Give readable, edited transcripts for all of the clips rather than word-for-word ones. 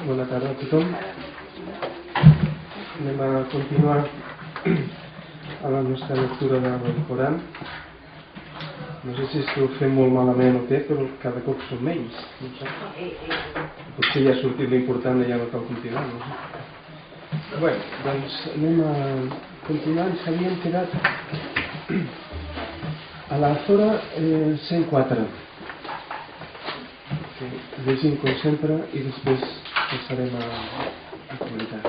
Bona tarda a tothom. Anem a continuar a la nostra lectura del Coran. No sé si és que ho fem molt malament o què, però cada cop som menys. No sé. Potser ja ha sortit l'important i ja no cal continuar. No sé. Bé, doncs anem a continuar. Ens havíem quedat a la Zora 104. Llegim com sempre i després passarem a comentar.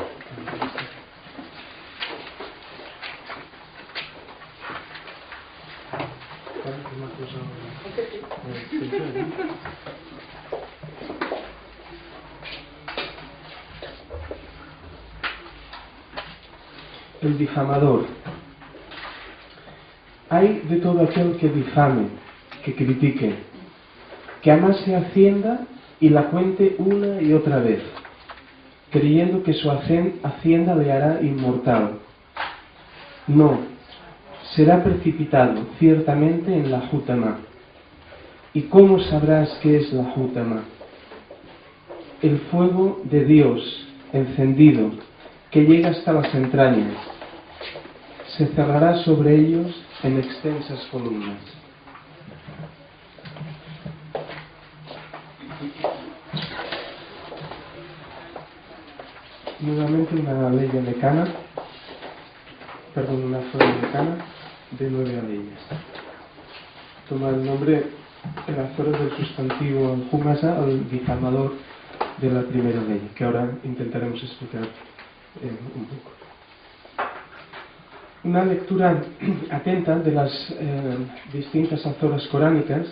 El difamador. Hay de todo aquel que difame, que critique, que amase Hacienda y la cuente una y otra vez, creyendo que su Hacienda le hará inmortal. No, será precipitado ciertamente en la Hutama. ¿Y cómo sabrás qué es la Hutama? El fuego de Dios encendido, que llega hasta las entrañas, se cerrará sobre ellos en extensas columnas. Nuevamente una ley mecana, una zona mecana de 9 aleyas. Toma el nombre en las horas del sustantivo Humasa, el difamador de la primera ley, que ahora intentaremos explicar un poco. Una lectura atenta de las distintas azoras coránicas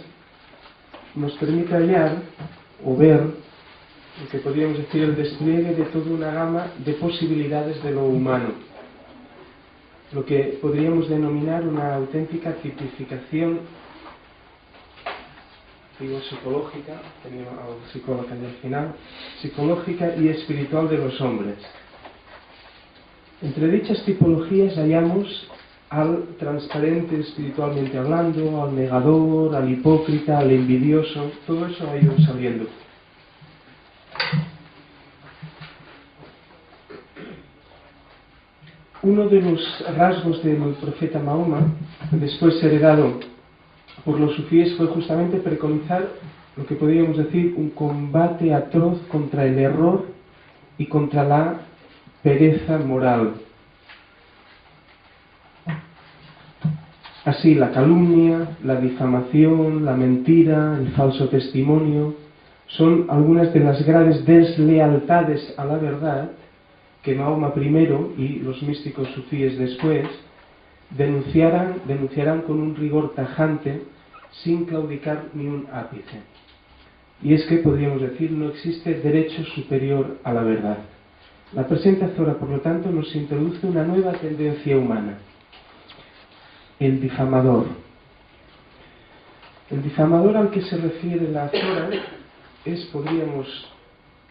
nos permite hallar o ver lo que podríamos decir el despliegue de toda una gama de posibilidades de lo humano, lo que podríamos denominar una auténtica tipificación psicológica, tenía al psicólogo al final, psicológica y espiritual de los hombres. Entre dichas tipologías hallamos al transparente espiritualmente hablando, al negador, al hipócrita, al envidioso, todo eso ha ido saliendo. Uno de los rasgos del profeta Mahoma, después heredado por los sufíes, fue justamente preconizar lo que podríamos decir un combate atroz contra el error y contra la pereza moral. Así, la calumnia, la difamación, la mentira, el falso testimonio son algunas de las graves deslealtades a la verdad que Mahoma primero y los místicos sufíes después denunciarán con un rigor tajante sin claudicar ni un ápice. Y es que, podríamos decir, no existe derecho superior a la verdad. La presente azora, por lo tanto, nos introduce una nueva tendencia humana: el difamador. El difamador al que se refiere la azora es, podríamos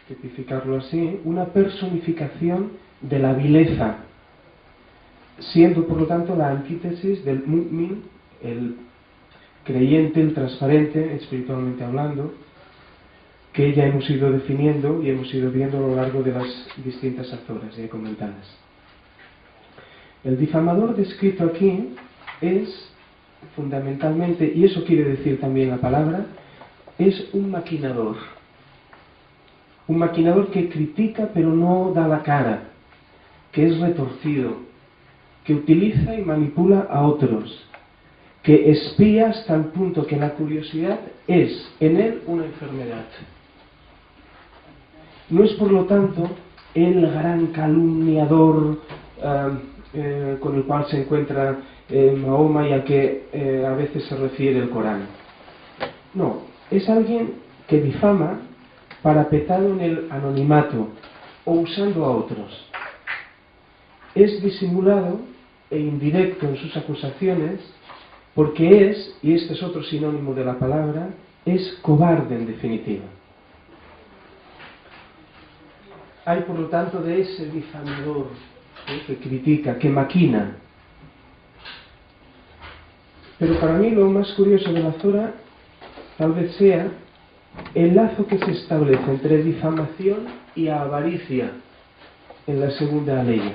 tipificarlo así, una personificación de la vileza, siendo por lo tanto la antítesis del mu'min, el creyente, el transparente, espiritualmente hablando, que ya hemos ido definiendo y hemos ido viendo a lo largo de las distintas azoras ya comentadas. El difamador descrito aquí es fundamentalmente, y eso quiere decir también la palabra, es un maquinador. Un maquinador que critica pero no da la cara, que es retorcido, que utiliza y manipula a otros, que espía hasta el punto que la curiosidad es en él una enfermedad. No es por lo tanto el gran calumniador con el cual se encuentra Mahoma y al que a veces se refiere el Corán. No, es alguien que difama parapetado en el anonimato o usando a otros. Es disimulado e indirecto en sus acusaciones porque es, y este es otro sinónimo de la palabra, es cobarde en definitiva. Hay por lo tanto de ese difamador que critica, que maquina. Pero para mí lo más curioso de la Zora tal vez sea el lazo que se establece entre difamación y avaricia en la segunda ley.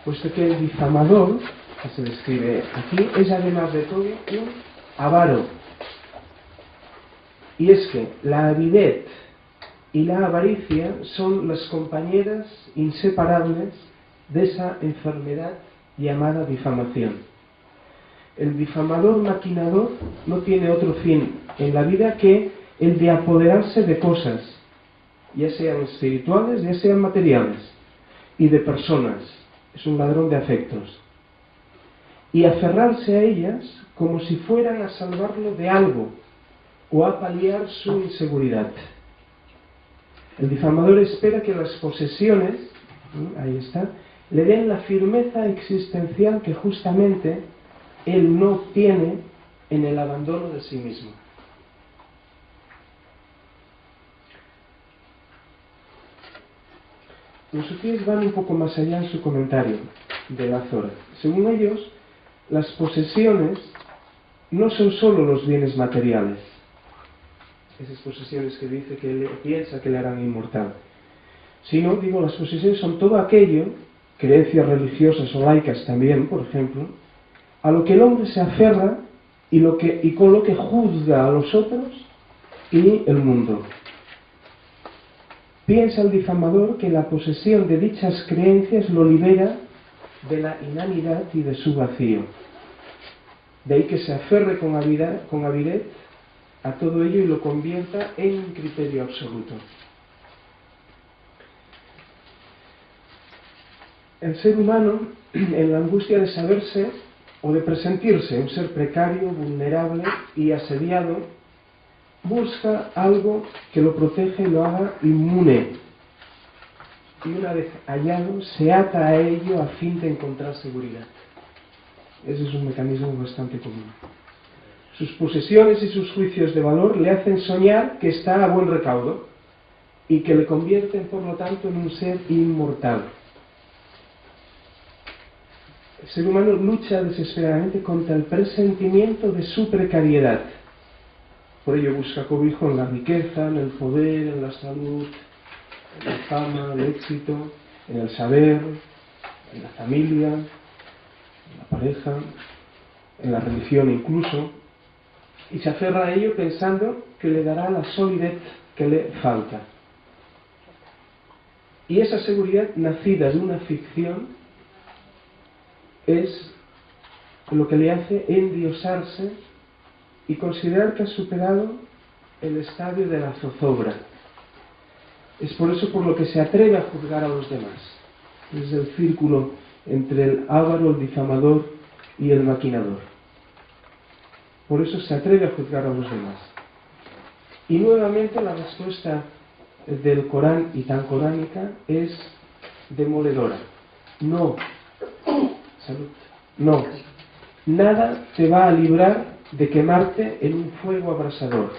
Puesto que el difamador, que se describe aquí, es además de todo un avaro. Y es que la avidez y la avaricia son las compañeras inseparables de esa enfermedad llamada difamación. El difamador maquinador no tiene otro fin en la vida que el de apoderarse de cosas, ya sean espirituales, ya sean materiales, y de personas. Es un ladrón de afectos. Y aferrarse a ellas como si fueran a salvarlo de algo o a paliar su inseguridad. El difamador espera que las posesiones, ahí está, le den la firmeza existencial que justamente él no tiene en el abandono de sí mismo. Los sufíes van un poco más allá en su comentario de la Zora. Según ellos, las posesiones no son sólo los bienes materiales, esas posesiones que dice que él piensa que le harán inmortal, sino, digo, las posesiones son todo aquello, creencias religiosas o laicas también, por ejemplo, a lo que el hombre se aferra y con lo que juzga a los otros y el mundo. Piensa el difamador que la posesión de dichas creencias lo libera de la inanidad y de su vacío. De ahí que se aferre con avidez a todo ello y lo convierta en un criterio absoluto. El ser humano, en la angustia de saberse o de presentirse un ser precario, vulnerable y asediado, busca algo que lo proteja y lo haga inmune. Y una vez hallado, se ata a ello a fin de encontrar seguridad. Ese es un mecanismo bastante común. Sus posesiones y sus juicios de valor le hacen soñar que está a buen recaudo y que le convierten, por lo tanto, en un ser inmortal. El ser humano lucha desesperadamente contra el presentimiento de su precariedad. Por ello busca cobijo en la riqueza, en el poder, en la salud, en la fama, el éxito, en el saber, en la familia, en la pareja, en la religión incluso, y se aferra a ello pensando que le dará la solidez que le falta. Y esa seguridad nacida de una ficción es lo que le hace endiosarse y considerar que ha superado el estadio de la zozobra. Es por eso por lo que se atreve a juzgar a los demás. Es el círculo entre el avaro, el difamador y el maquinador. Por eso se atreve a juzgar a los demás. Y nuevamente la respuesta del Corán, y tan coránica, es demoledora. No. Salud. No. Nada te va a librar de quemarte en un fuego abrasador.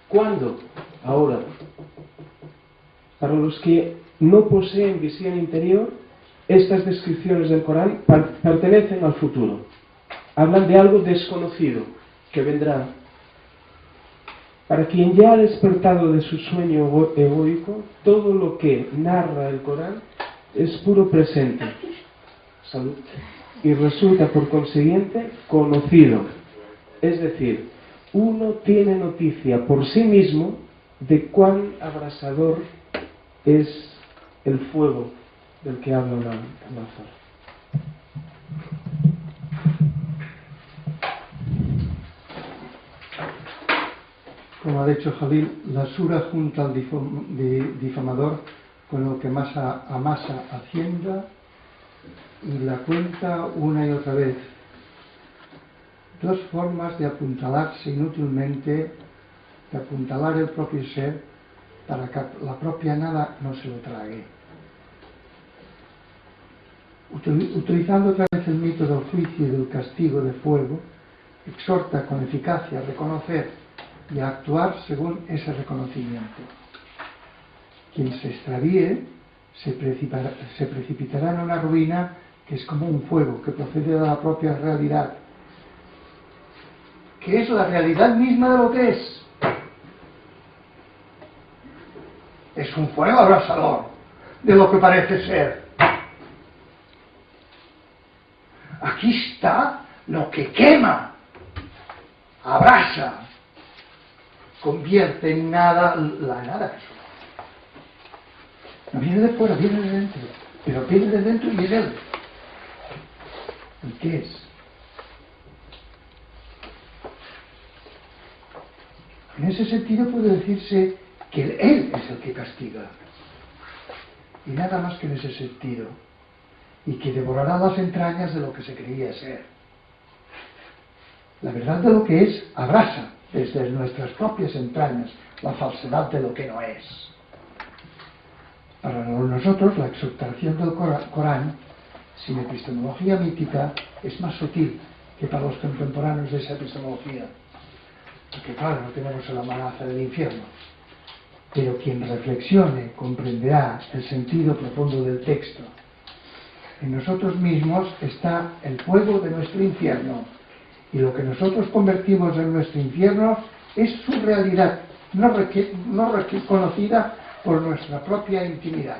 ¿Cuándo? Ahora. Para los que no poseen visión interior, estas descripciones del Corán pertenecen al futuro. Hablan de algo desconocido que vendrá. Para quien ya ha despertado de su sueño egoico, todo lo que narra el Corán es puro presente. Salud. Y resulta por consiguiente conocido. Es decir, uno tiene noticia por sí mismo de cuán abrasador es el fuego del que habla la Zora. Como ha dicho Jalil, la sura junta al difamador con lo que más amasa Hacienda y la cuenta una y otra vez. Dos formas de apuntalarse inútilmente, de apuntalar el propio ser para que la propia nada no se lo trague. Utilizando otra vez el mito del juicio y del castigo de fuego, exhorta con eficacia a reconocer y a actuar según ese reconocimiento. Quien se extravíe se precipitará en una ruina que es como un fuego que procede de la propia realidad, que es la realidad misma de lo que es. Es un fuego abrasador de lo que parece ser. Aquí está lo que quema, abrasa, convierte en nada la nada que somos. No viene de fuera, viene de dentro, pero viene de dentro y es Él. ¿Y qué es? En ese sentido puede decirse que Él es el que castiga. Y nada más que en ese sentido. Y que devorará las entrañas de lo que se creía ser. La verdad de lo que es abrasa desde nuestras propias entrañas la falsedad de lo que no es. Para nosotros la exhortación del Corán, sin epistemología mítica, es más sutil que para los contemporáneos de esa epistemología. Porque claro, no tenemos la amenaza del infierno. Pero quien reflexione comprenderá el sentido profundo del texto. En nosotros mismos está el fuego de nuestro infierno. Y lo que nosotros convertimos en nuestro infierno es su realidad, no reconocida por nuestra propia intimidad.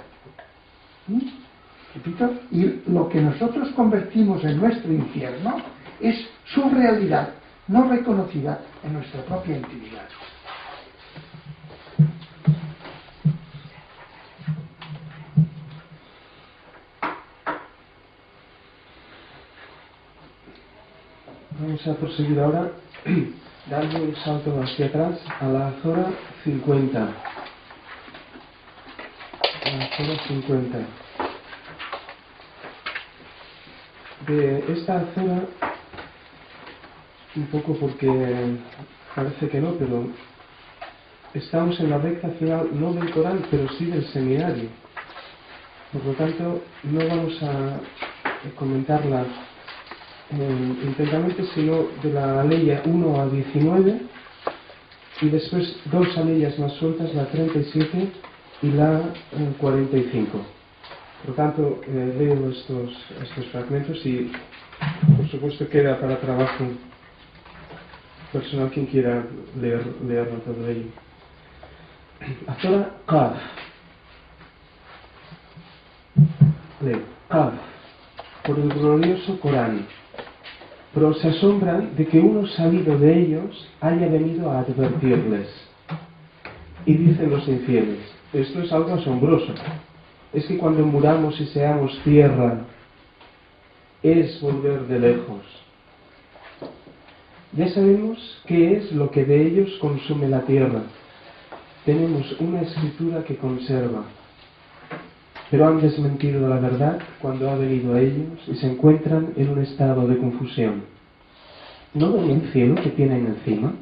Repito, y lo que nosotros convertimos en nuestro infierno es su realidad, no reconocida en nuestra propia intimidad. Vamos a proseguir ahora dando un salto hacia atrás a la Azora 50. La Azora 50. De esta Azora, un poco porque parece que no, pero estamos en la recta final, no del Corán, pero sí del seminario. Por lo tanto, no vamos a comentarla íntegramente, sino de la aleya 1 a 19 y después dos aleyas más sueltas, la 37 y la 45. Por lo tanto, leo estos fragmentos y por supuesto queda para trabajo personal quien quiera leerlo todo ello. Azora Qaf. Leo Qaf, por el glorioso Corán. Pero se asombran de que uno salido de ellos haya venido a advertirles. Y dicen los infieles, esto es algo asombroso. Es que cuando muramos y seamos tierra, es volver de lejos. Ya sabemos qué es lo que de ellos consume la tierra. Tenemos una escritura que conserva. Pero han desmentido la verdad cuando ha venido a ellos y se encuentran en un estado de confusión. ¿No ven el cielo que tienen encima?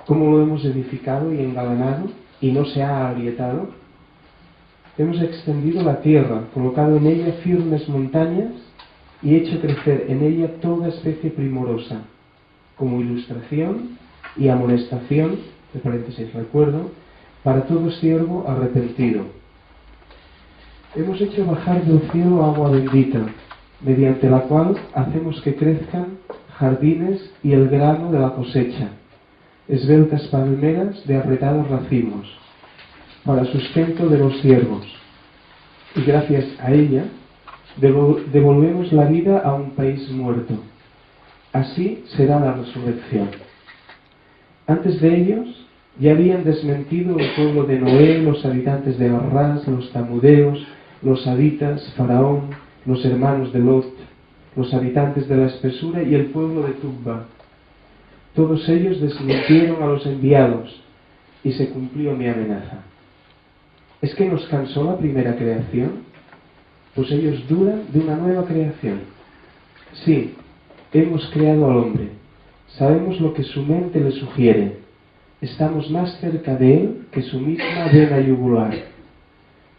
¿Cómo lo hemos edificado y engalanado y no se ha agrietado? Hemos extendido la tierra, colocado en ella firmes montañas y hecho crecer en ella toda especie primorosa, como ilustración y amonestación, de paréntesis recuerdo, para todo siervo arrepentido. Hemos hecho bajar del cielo agua bendita, mediante la cual hacemos que crezcan jardines y el grano de la cosecha, esbeltas palmeras de apretados racimos, para sustento de los siervos. Y gracias a ella, devolvemos la vida a un país muerto. Así será la resurrección. Antes de ellos, ya habían desmentido el pueblo de Noé, los habitantes de Arrás, los tamudeos, los haditas, Faraón, los hermanos de Lot, los habitantes de la espesura y el pueblo de Tubba. Todos ellos desmintieron a los enviados y se cumplió mi amenaza. ¿Es que nos cansó la primera creación? Pues ellos dudan de una nueva creación. Sí, hemos creado al hombre. Sabemos lo que su mente le sugiere. Estamos más cerca de él que su misma vena yugular.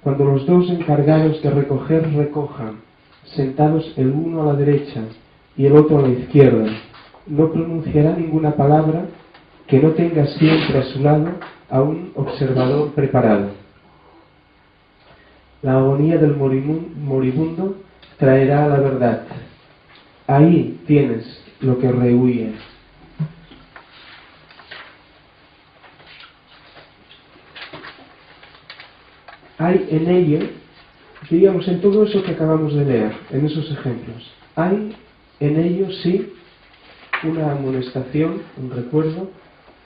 Cuando los dos encargados de recoger recojan, sentados el uno a la derecha y el otro a la izquierda, no pronunciará ninguna palabra que no tenga siempre a su lado a un observador preparado. La agonía del moribundo traerá la verdad. Ahí tienes lo que rehuye. Hay en ello, digamos, en todo eso que acabamos de leer, en esos ejemplos, hay en ello sí una amonestación, un recuerdo,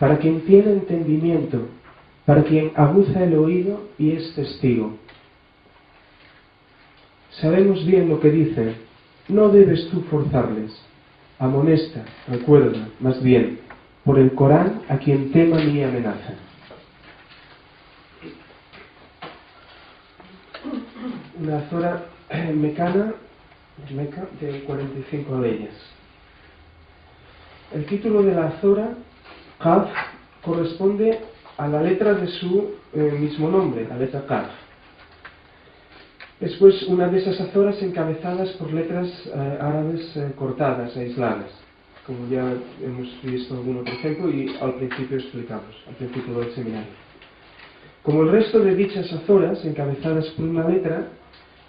para quien tiene entendimiento, para quien aguza el oído y es testigo. Sabemos bien lo que dice, no debes tú forzarles, amonesta, recuerda, más bien, por el Corán a quien tema mi amenaza. Una azora mecana de 45 leyes. El título de la azora, Qaf, corresponde a la letra de su mismo nombre, la letra Qaf. Después, una de esas azoras encabezadas por letras árabes cortadas, aisladas, como ya hemos visto algún otro ejemplo y al principio explicamos, al principio del seminario. Como el resto de dichas azoras encabezadas por una letra,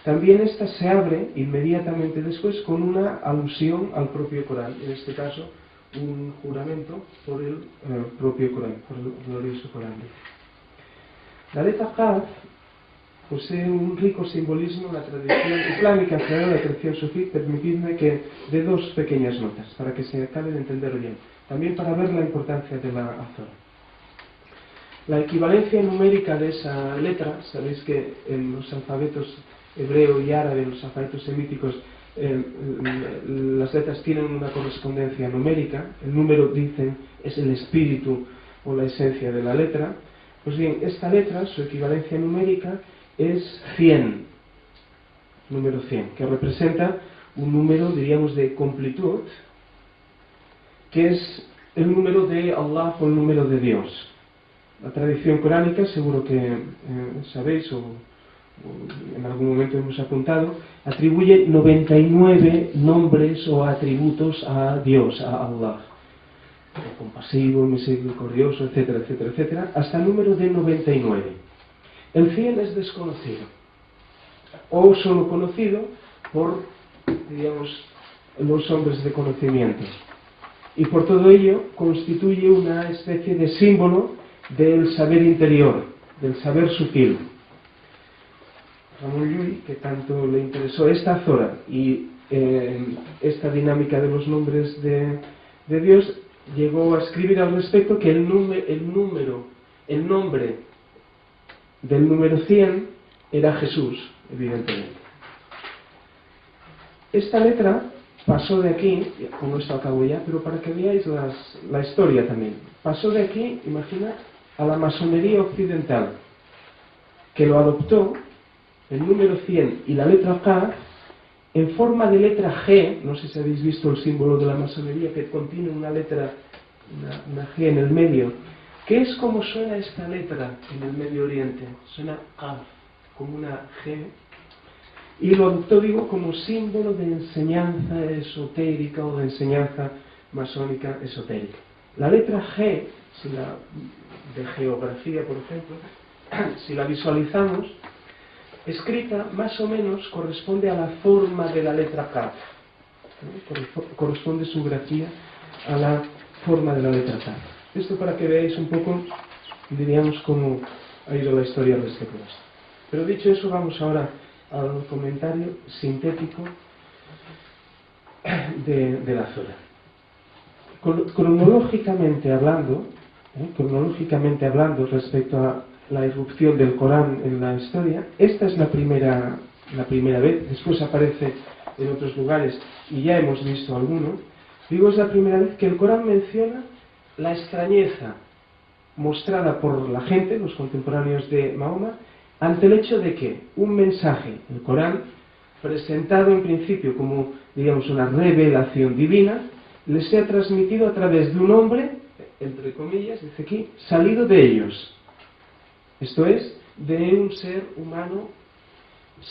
también esta se abre inmediatamente después con una alusión al propio Corán, en este caso un juramento por el propio Corán, por el glorioso Corán. La letra Qaf posee un rico simbolismo en la tradición islámica, en la tradición sufí. Permitidme que dé dos pequeñas notas para que se acabe de entender bien, también para ver la importancia de la azora. La equivalencia numérica de esa letra, sabéis que en los alfabetos hebreo y árabe, en los alfabetos semíticos, las letras tienen una correspondencia numérica. El número, dicen, es el espíritu o la esencia de la letra. Pues bien, esta letra, su equivalencia numérica es 100, número 100, que representa un número, diríamos, de completud, que es el número de Allah o el número de Dios. La tradición coránica, seguro que sabéis o en algún momento hemos apuntado, atribuye 99 nombres o atributos a Dios, a Allah. El compasivo, misericordioso, etcétera, etcétera, etcétera, hasta el número de 99. El 100 es desconocido, o solo conocido por, digamos, los hombres de conocimiento. Y por todo ello constituye una especie de símbolo del saber interior, del saber sutil. Ramón Llull, que tanto le interesó esta azora y esta dinámica de los nombres de Dios, llegó a escribir al respecto que el nombre del número 100 era Jesús, evidentemente. Esta letra pasó de aquí, con esto acabo ya, pero para que veáis la historia también, pasó de aquí, imagina, a la masonería occidental, que lo adoptó, el número 100 y la letra K, en forma de letra G. No sé si habéis visto el símbolo de la masonería, que contiene una letra, una G en el medio, que es como suena esta letra en el Medio Oriente, suena Qaf, como una G, y lo adoptó, digo, como símbolo de enseñanza esotérica o de enseñanza masónica esotérica. La letra G, de geografía, por ejemplo, si la visualizamos, escrita más o menos corresponde a la forma de la letra K, ¿no? Corresponde su grafía a la forma de la letra K. Esto para que veáis un poco, diríamos, cómo ha ido la historia al respecto de esto. Pero dicho eso, vamos ahora al comentario sintético de la zona. Cronológicamente hablando, respecto a la irrupción del Corán en la historia, esta es la primera vez. Después aparece en otros lugares y ya hemos visto alguno. Digo, es la primera vez que el Corán menciona la extrañeza mostrada por la gente, los contemporáneos de Mahoma, ante el hecho de que un mensaje, el Corán, presentado en principio como, digamos, una revelación divina, les sea transmitido a través de un hombre, entre comillas, dice aquí, salido de ellos. Esto es, de un ser humano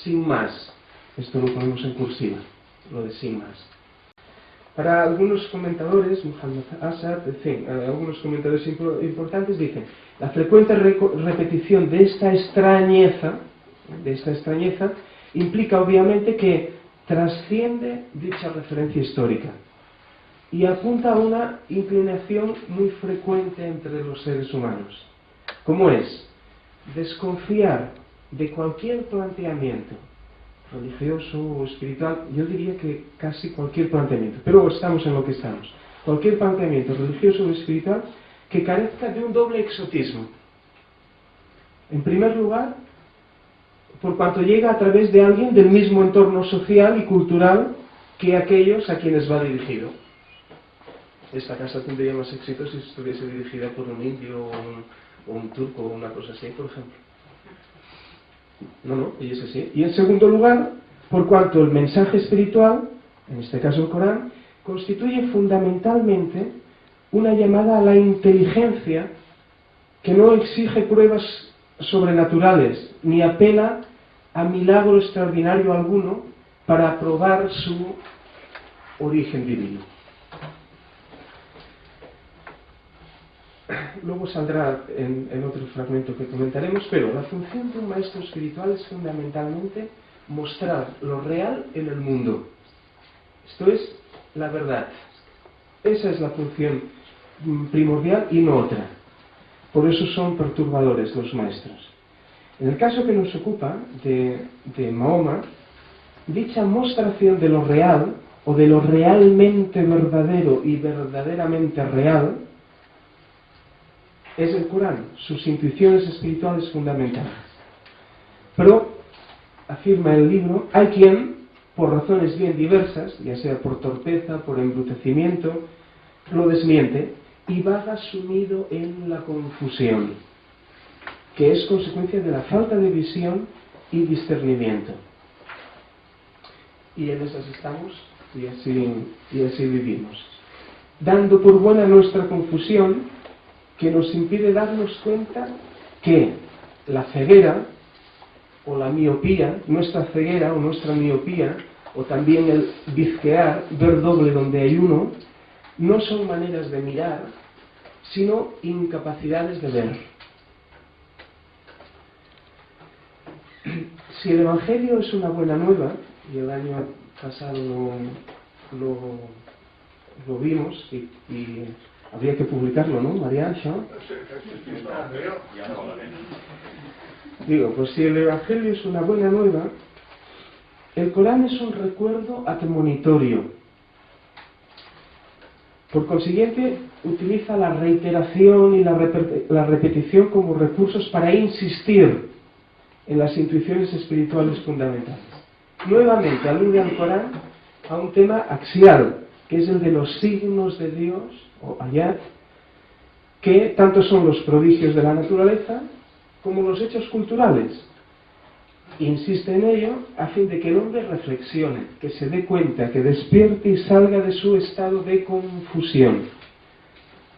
sin más. Esto lo ponemos en cursiva, lo de sin más. Para algunos comentadores, Muhammad Asad, en fin, algunos comentadores importantes dicen, la frecuente repetición de esta extrañeza implica obviamente que trasciende dicha referencia histórica y apunta a una inclinación muy frecuente entre los seres humanos, como es desconfiar de cualquier planteamiento religioso o espiritual. Yo diría que casi cualquier planteamiento, pero estamos en lo que estamos. Cualquier planteamiento religioso o espiritual que carezca de un doble exotismo. En primer lugar, por cuanto llega a través de alguien del mismo entorno social y cultural que aquellos a quienes va dirigido. Esta casa tendría más éxito si estuviese dirigida por un indio o un turco o una cosa así, por ejemplo. No, y es así. Y en segundo lugar, por cuanto el mensaje espiritual, en este caso el Corán, constituye fundamentalmente una llamada a la inteligencia que no exige pruebas sobrenaturales, ni apela a milagro extraordinario alguno para probar su origen divino. Luego saldrá en otro fragmento que comentaremos, pero la función de un maestro espiritual es fundamentalmente mostrar lo real en el mundo. Esto es la verdad. Esa es la función primordial y no otra. Por eso son perturbadores los maestros. En el caso que nos ocupa de Mahoma, dicha mostración de lo real o de lo realmente verdadero y verdaderamente real es el Corán, sus intuiciones espirituales fundamentales. Pero, afirma el libro, hay quien, por razones bien diversas, ya sea por torpeza, por embrutecimiento, lo desmiente y vaga sumido en la confusión, que es consecuencia de la falta de visión y discernimiento. Y en esas estamos y así vivimos, dando por buena nuestra confusión, que nos impide darnos cuenta que la ceguera o la miopía, nuestra ceguera o nuestra miopía, o también el bizquear, ver doble donde hay uno, no son maneras de mirar, sino incapacidades de ver. Si el Evangelio es una buena nueva, y el año pasado lo vimos, y habría que publicarlo, ¿no, María Ángel? Digo, pues si el Evangelio es una buena nueva, el Corán es un recuerdo admonitorio. Por consiguiente, utiliza la reiteración y la repetición como recursos para insistir en las intuiciones espirituales fundamentales. Nuevamente alude al Corán a un tema axial, que es el de los signos de Dios, o ayat, que tanto son los prodigios de la naturaleza como los hechos culturales. Insiste en ello a fin de que el hombre reflexione, que se dé cuenta, que despierte y salga de su estado de confusión.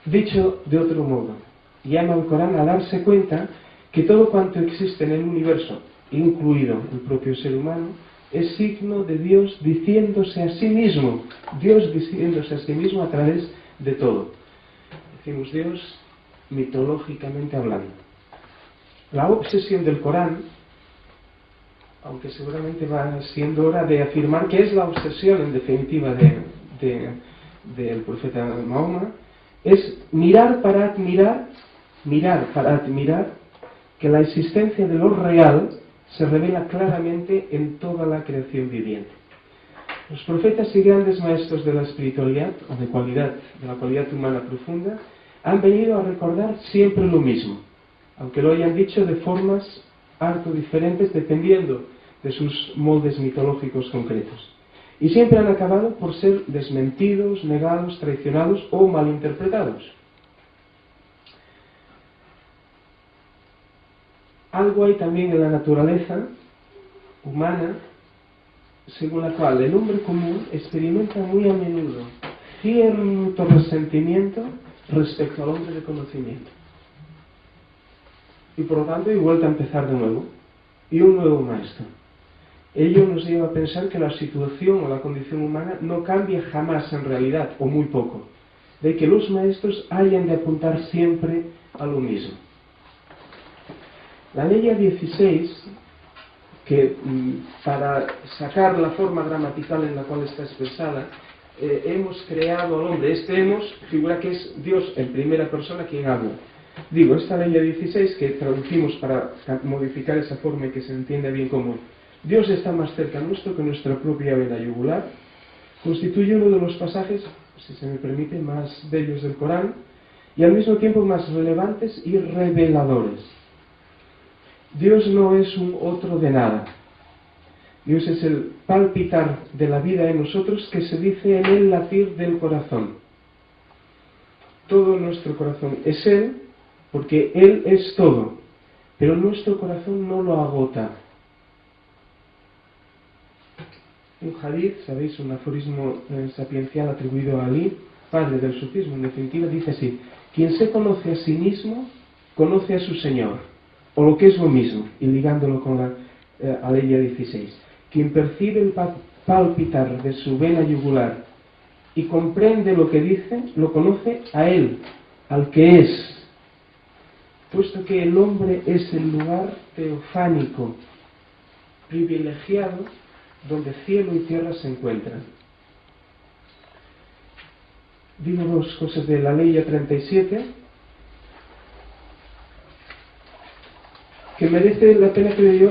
Dicho de otro modo, llama al Corán a darse cuenta que todo cuanto existe en el universo, incluido el propio ser humano, es signo de Dios diciéndose a sí mismo, Dios diciéndose a sí mismo a través de todo. Decimos Dios mitológicamente hablando. La obsesión del Corán, aunque seguramente va siendo hora de afirmar que es la obsesión en definitiva del profeta Mahoma, es mirar para admirar que la existencia de lo real se revela claramente en toda la creación viviente. Los profetas y grandes maestros de la espiritualidad, o de la cualidad humana profunda, han venido a recordar siempre lo mismo, aunque lo hayan dicho de formas harto diferentes dependiendo de sus moldes mitológicos concretos. Y siempre han acabado por ser desmentidos, negados, traicionados o malinterpretados. Algo hay también en la naturaleza humana según la cual el hombre común experimenta muy a menudo cierto resentimiento respecto al hombre de conocimiento. Y por lo tanto, y vuelta a empezar de nuevo, y un nuevo maestro. ello nos lleva a pensar que la situación o la condición humana no cambia jamás en realidad, o muy poco, de que los maestros hayan de apuntar siempre a lo mismo. La ley 16, que para sacar la forma gramatical en la cual está expresada, hemos creado al hombre. Este hemos figura que es Dios en primera persona quien habla. Digo, esta ley 16, que traducimos para modificar esa forma y que se entienda bien como Dios está más cerca nuestro que nuestra propia vena yugular, constituye uno de los pasajes, si se me permite, más bellos del Corán y al mismo tiempo más relevantes y reveladores. Dios no es un otro de nada. Dios es el palpitar de la vida en nosotros, que se dice en el latir del corazón. Todo nuestro corazón es Él, porque Él es todo, pero nuestro corazón no lo agota. Un hadith, sabéis, un aforismo sapiencial atribuido a Ali, padre del sufismo, en definitiva, dice así: quien se conoce a sí mismo, conoce a su Señor, o lo que es lo mismo, y ligándolo con la Aleya 16. Quien percibe el palpitar de su vena yugular y comprende lo que dice, lo conoce a Él, al que es, puesto que el hombre es el lugar teofánico, privilegiado, donde cielo y tierra se encuentran. Digo dos cosas de la ley 37 que merece la pena, creo yo,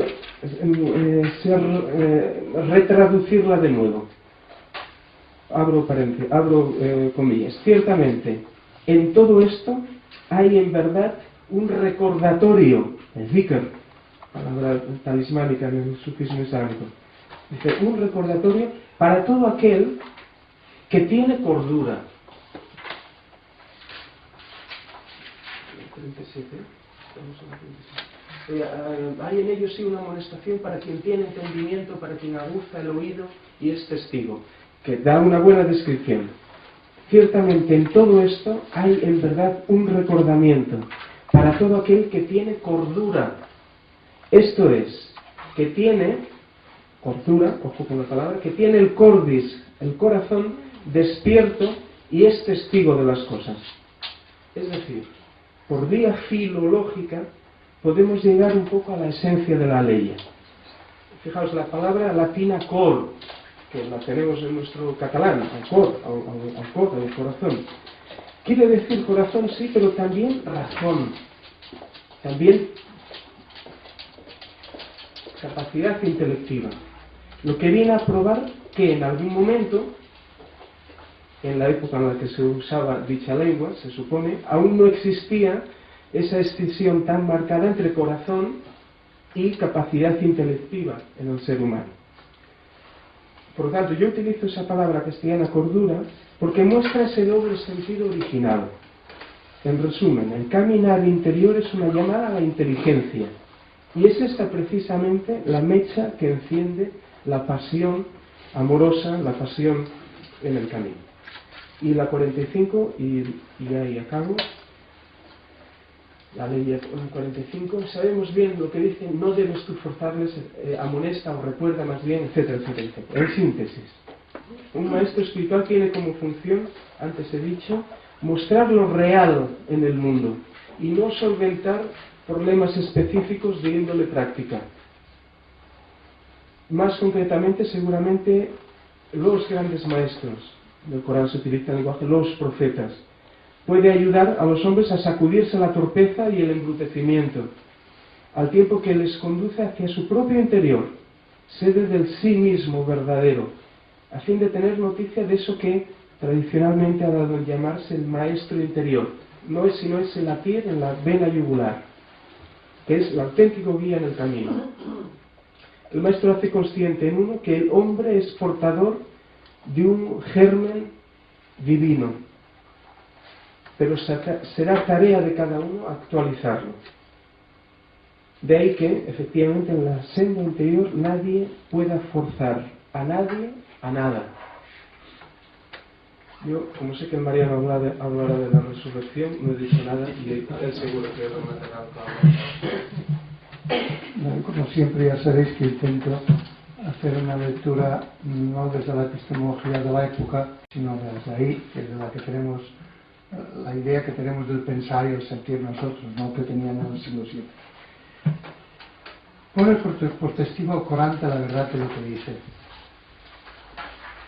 retraducirla de nuevo. Abro comillas. Ciertamente, en todo esto hay en verdad un recordatorio, el zikr, palabra talismánica en el sufismo islámico. Dice, un recordatorio para todo aquel que tiene cordura. 37. Hay en ello sí una amonestación para quien tiene entendimiento, para quien aguza el oído y es testigo, que da una buena descripción. Ciertamente en todo esto hay en verdad un recordamiento para todo aquel que tiene cordura. Esto es, que tiene cordura, ojo con la palabra, que tiene el cordis, el corazón despierto y es testigo de las cosas. Es decir, por vía filológica podemos llegar un poco a la esencia de la ley. Fijaos, la palabra latina cor, que la tenemos en nuestro catalán, al cor, al corazón, quiere decir corazón, sí, pero también razón, también capacidad intelectiva. Lo que viene a probar que en algún momento, en la época en la que se usaba dicha lengua, se supone, aún no existía esa escisión tan marcada entre corazón y capacidad intelectiva en el ser humano. Por lo tanto, yo utilizo esa palabra castellana cordura porque muestra ese doble sentido original. En resumen, el caminar interior es una llamada a la inteligencia, y es esta precisamente la mecha que enciende la pasión amorosa, la pasión en el camino. Y la 45, y ahí acabo, la ley 45, sabemos bien lo que dice: no debes tú forzarles, amonesta o recuerda más bien, etcétera, etcétera, etcétera. En síntesis, un maestro espiritual tiene como función, antes he dicho, mostrar lo real en el mundo y no solventar problemas específicos de índole práctica. Más concretamente, seguramente, los grandes maestros del Corán, se utiliza el lenguaje, los profetas, puede ayudar a los hombres a sacudirse la torpeza y el embrutecimiento, al tiempo que les conduce hacia su propio interior, sede del sí mismo verdadero, a fin de tener noticia de eso que tradicionalmente ha dado en llamarse el maestro interior. No es sino ese latir en la vena yugular, que es el auténtico guía en el camino. El maestro hace consciente en uno que el hombre es portador de un germen divino, pero será tarea de cada uno actualizarlo. De ahí que, efectivamente, en la senda interior nadie pueda forzar a nadie a nada. Yo, como sé que el Mariano hablará de la resurrección, no he dicho nada y él seguro que lo matará. Como siempre, ya sabéis que intento hacer una lectura no desde la epistemología de la época, sino desde ahí, que es de la que tenemos, la idea que tenemos del pensar y el sentir nosotros, no que tenían en el siglo VII. Pone por testigo al Corán de la verdad de lo que dice.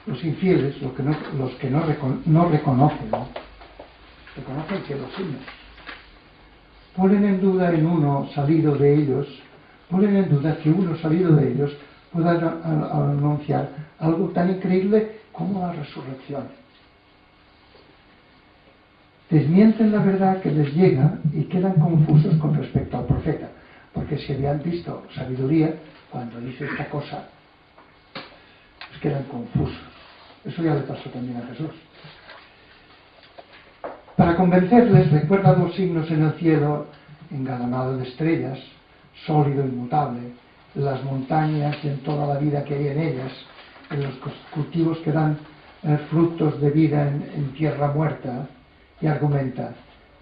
Los infieles, los que no reconocen, reconocen que los signos ponen en duda en uno salido de ellos, ponen en duda que uno salido de ellos pueda anunciar algo tan increíble como la resurrección. Desmienten la verdad que les llega y quedan confusos con respecto al profeta, porque si habían visto sabiduría, cuando dice esta cosa, pues quedan confusos. Eso ya le pasó también a Jesús. Para convencerles, recuerda dos signos en el cielo, engalanado de estrellas, sólido, inmutable, en las montañas y en toda la vida que hay en ellas, en los cultivos que dan frutos de vida en tierra muerta, y argumenta: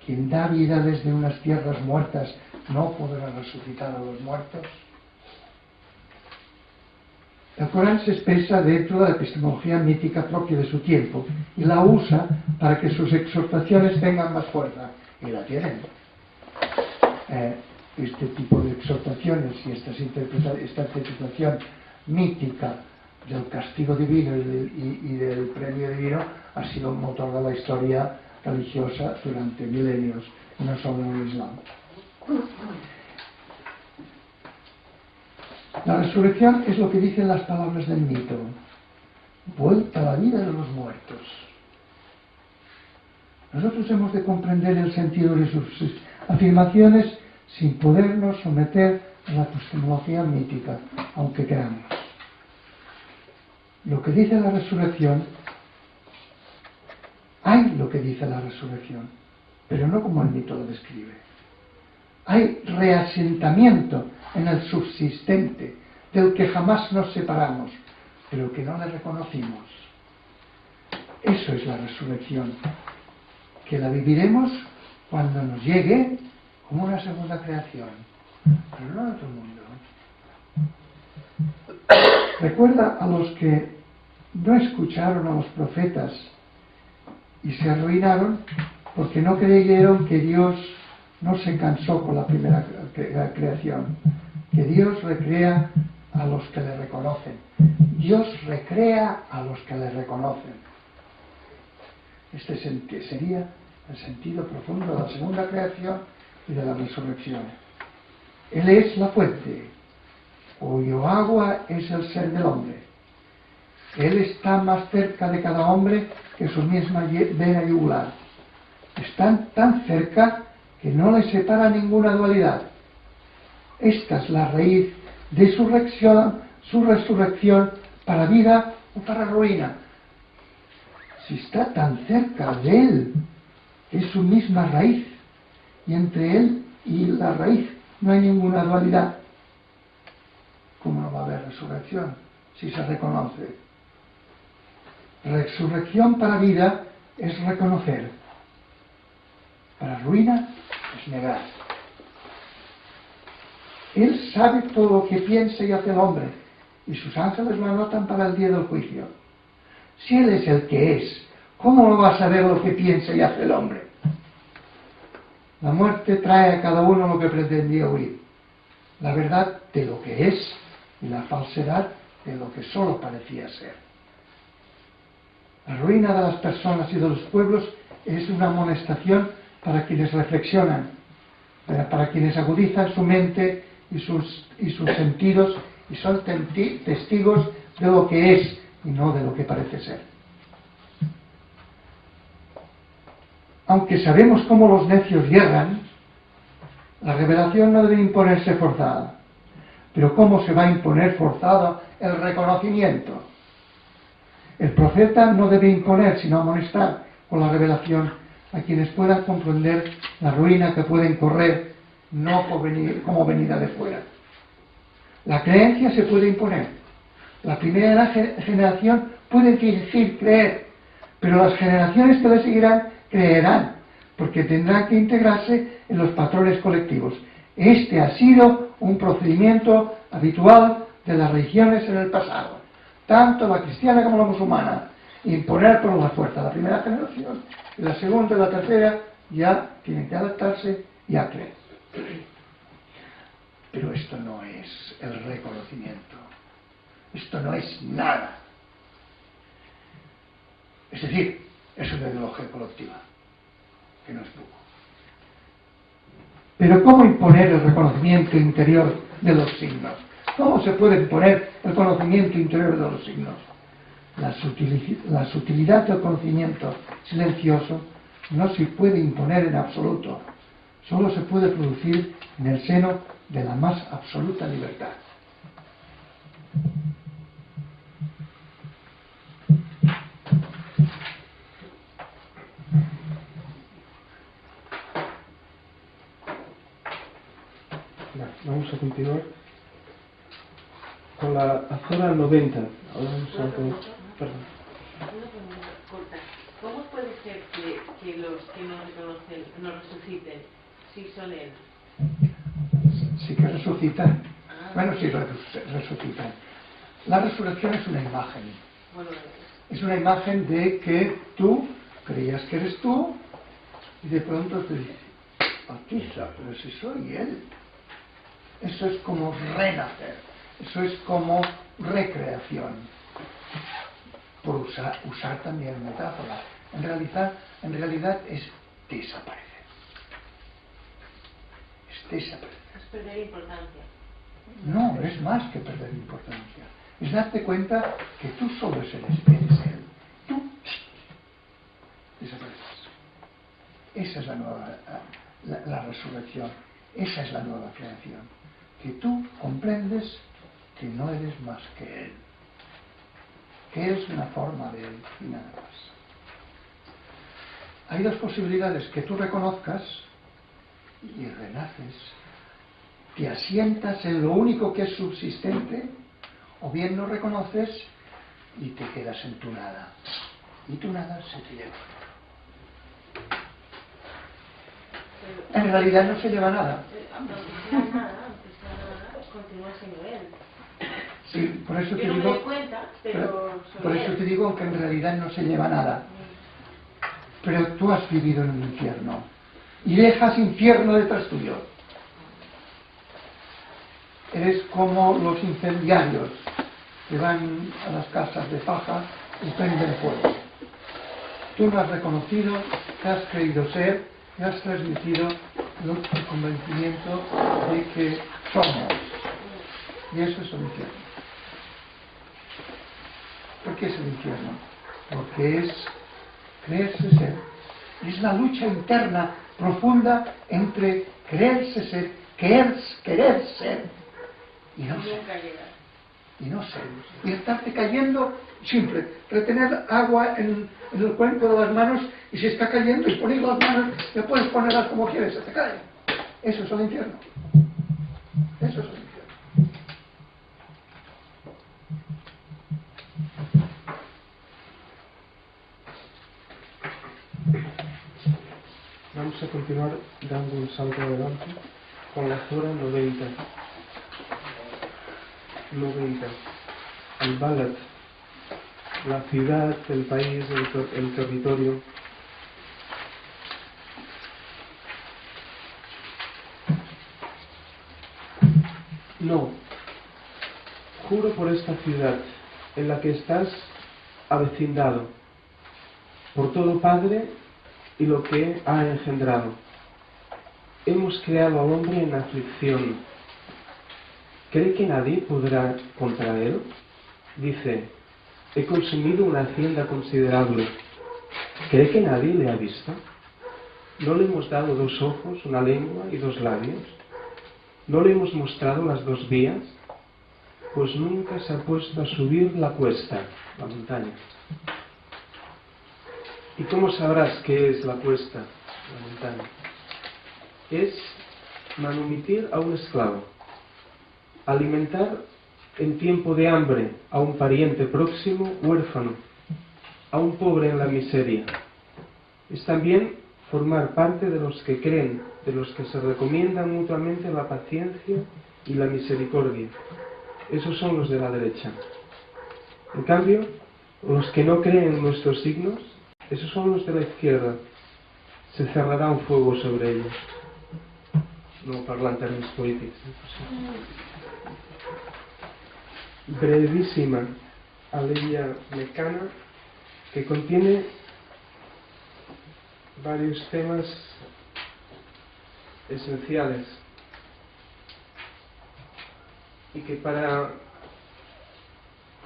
quien da vida desde unas tierras muertas no podrá resucitar a los muertos. El Corán se expresa dentro de la epistemología mítica propia de su tiempo y la usa para que sus exhortaciones tengan más fuerza, y la tienen. Este tipo de exhortaciones y esta interpretación mítica del castigo divino y del premio divino ha sido un motor de la historia religiosa durante milenios, no solo en el Islam. La resurrección es lo que dicen las palabras del mito: vuelta a la vida de los muertos. Nosotros hemos de comprender el sentido de sus afirmaciones sin podernos someter a la epistemología mítica, aunque queramos. Lo que dice la resurrección, hay lo que dice la resurrección, pero no como el mito lo describe. Hay reasentamiento en el subsistente, del que jamás nos separamos, pero que no le reconocimos. Eso es la resurrección, que la viviremos cuando nos llegue como una segunda creación, pero no en otro mundo. Recuerda a los que no escucharon a los profetas y se arruinaron porque no creyeron que Dios no se cansó con la primera creación, que Dios recrea a los que le reconocen. Dios recrea a los que le reconocen. Este sería el sentido profundo de la segunda creación y de la resurrección. Él es la fuente, cuyo agua es el ser del hombre. Él está más cerca de cada hombre que su misma vena yugular. Están tan cerca que no les separa ninguna dualidad. Esta es la raíz de su resurrección para vida o para ruina. Si está tan cerca de él, es su misma raíz, y entre él y la raíz no hay ninguna dualidad, ¿cómo no va a haber resurrección si se reconoce? Resurrección para vida es reconocer, para ruina es negar. Él sabe todo lo que piensa y hace el hombre, y sus ángeles lo anotan para el día del juicio. Si Él es el que es, ¿cómo no va a saber lo que piensa y hace el hombre? La muerte trae a cada uno lo que pretendía huir, la verdad de lo que es y la falsedad de lo que solo parecía ser. La ruina de las personas y de los pueblos es una amonestación para quienes reflexionan, para quienes agudizan su mente y sus sentidos y son testigos de lo que es y no de lo que parece ser. Aunque sabemos cómo los necios yerran, la revelación no debe imponerse forzada. Pero ¿cómo se va a imponer forzado el reconocimiento? El profeta no debe imponer, sino amonestar con la revelación a quienes puedan comprender la ruina que pueden correr, no como venida de fuera. La creencia se puede imponer. La primera generación puede decir creer, pero las generaciones que le seguirán creerán, porque tendrán que integrarse en los patrones colectivos. Este ha sido un procedimiento habitual de las religiones en el pasado, tanto la cristiana como la musulmana, imponer por la fuerza. La primera generación y la segunda y la tercera ya tienen que adaptarse y a creer. Pero esto no es el reconocimiento, esto no es nada. Es decir, es una ideología colectiva, que no es poco. Pero ¿cómo imponer el reconocimiento interior de los signos? ¿Cómo se puede imponer el conocimiento interior de los signos? La sutilidad del conocimiento silencioso no se puede imponer en absoluto, solo se puede producir en el seno de la más absoluta libertad. Vamos a continuar con la Azora 90. Ahora vamos a perdón. Una pregunta corta. ¿Cómo puede ser que los que no reconocen no resuciten si son él? Sí que resucitan. Bueno, sí resucitan. La resurrección es una imagen. Bueno, Es una imagen de que tú creías que eres tú y de pronto te dices, Bautista, pero si soy él. Eso es como renacer, eso es como recreación, por usar también metáfora. En realidad es desaparecer. Es desaparecer. es perder importancia. No, es más que perder importancia. Es darte cuenta que tú solo eres él. Tú desapareces. Esa es la nueva la resurrección. Esa es la nueva creación. Que tú comprendes que no eres más que él. Que eres una forma de él y nada más. Hay dos posibilidades: que tú reconozcas y renaces, te asientas en lo único que es subsistente, o bien no reconoces y te quedas en tu nada. Y tu nada se te lleva. En realidad no se lleva nada. Aunque sea nada, continúa siendo él. Sí, por eso te Yo no me digo, doy cuenta, pero por eso te digo que en realidad no se lleva nada. Pero tú has vivido en un infierno y dejas infierno detrás tuyo. Eres como los incendiarios que van a las casas de paja y prenden fuego. Tú no has reconocido, te has creído ser, te has transmitido el convencimiento de que somos. Y eso es el infierno. ¿Por qué es el infierno? Porque es creerse ser. Es la lucha interna profunda entre creerse ser, querer ser y no ser. Y no ser. Y estarte cayendo siempre. Retener agua en el cuenco de las manos, y si está cayendo y poner las manos, ya puedes ponerlas como quieres, se te cae. Eso es el infierno. Eso es el infierno. Vamos a continuar dando un salto adelante con la Azora 90. El Balad, la ciudad, el país, el territorio. No, juro por esta ciudad en la que estás avecindado, por todo Padre y lo que ha engendrado. Hemos creado al hombre en aflicción. ¿Cree que nadie podrá contra él? Dice, he consumido una hacienda considerable. ¿Cree que nadie le ha visto? ¿No le hemos dado 2 ojos, una lengua y 2 labios? ¿No le hemos mostrado las 2 vías? Pues nunca se ha puesto a subir la cuesta, la montaña. ¿Y cómo sabrás qué es la cuesta, la montaña? Es manumitir a un esclavo, alimentar en tiempo de hambre a un pariente próximo huérfano, a un pobre en la miseria. Es también formar parte de los que creen, de los que se recomiendan mutuamente la paciencia y la misericordia. esos son los de la derecha. En cambio, los que no creen en nuestros signos, esos son los de la izquierda. Se cerrará un fuego sobre ellos. No parlant termes polítics. Brevísima aleya mecana que contiene varios temas esenciales y que para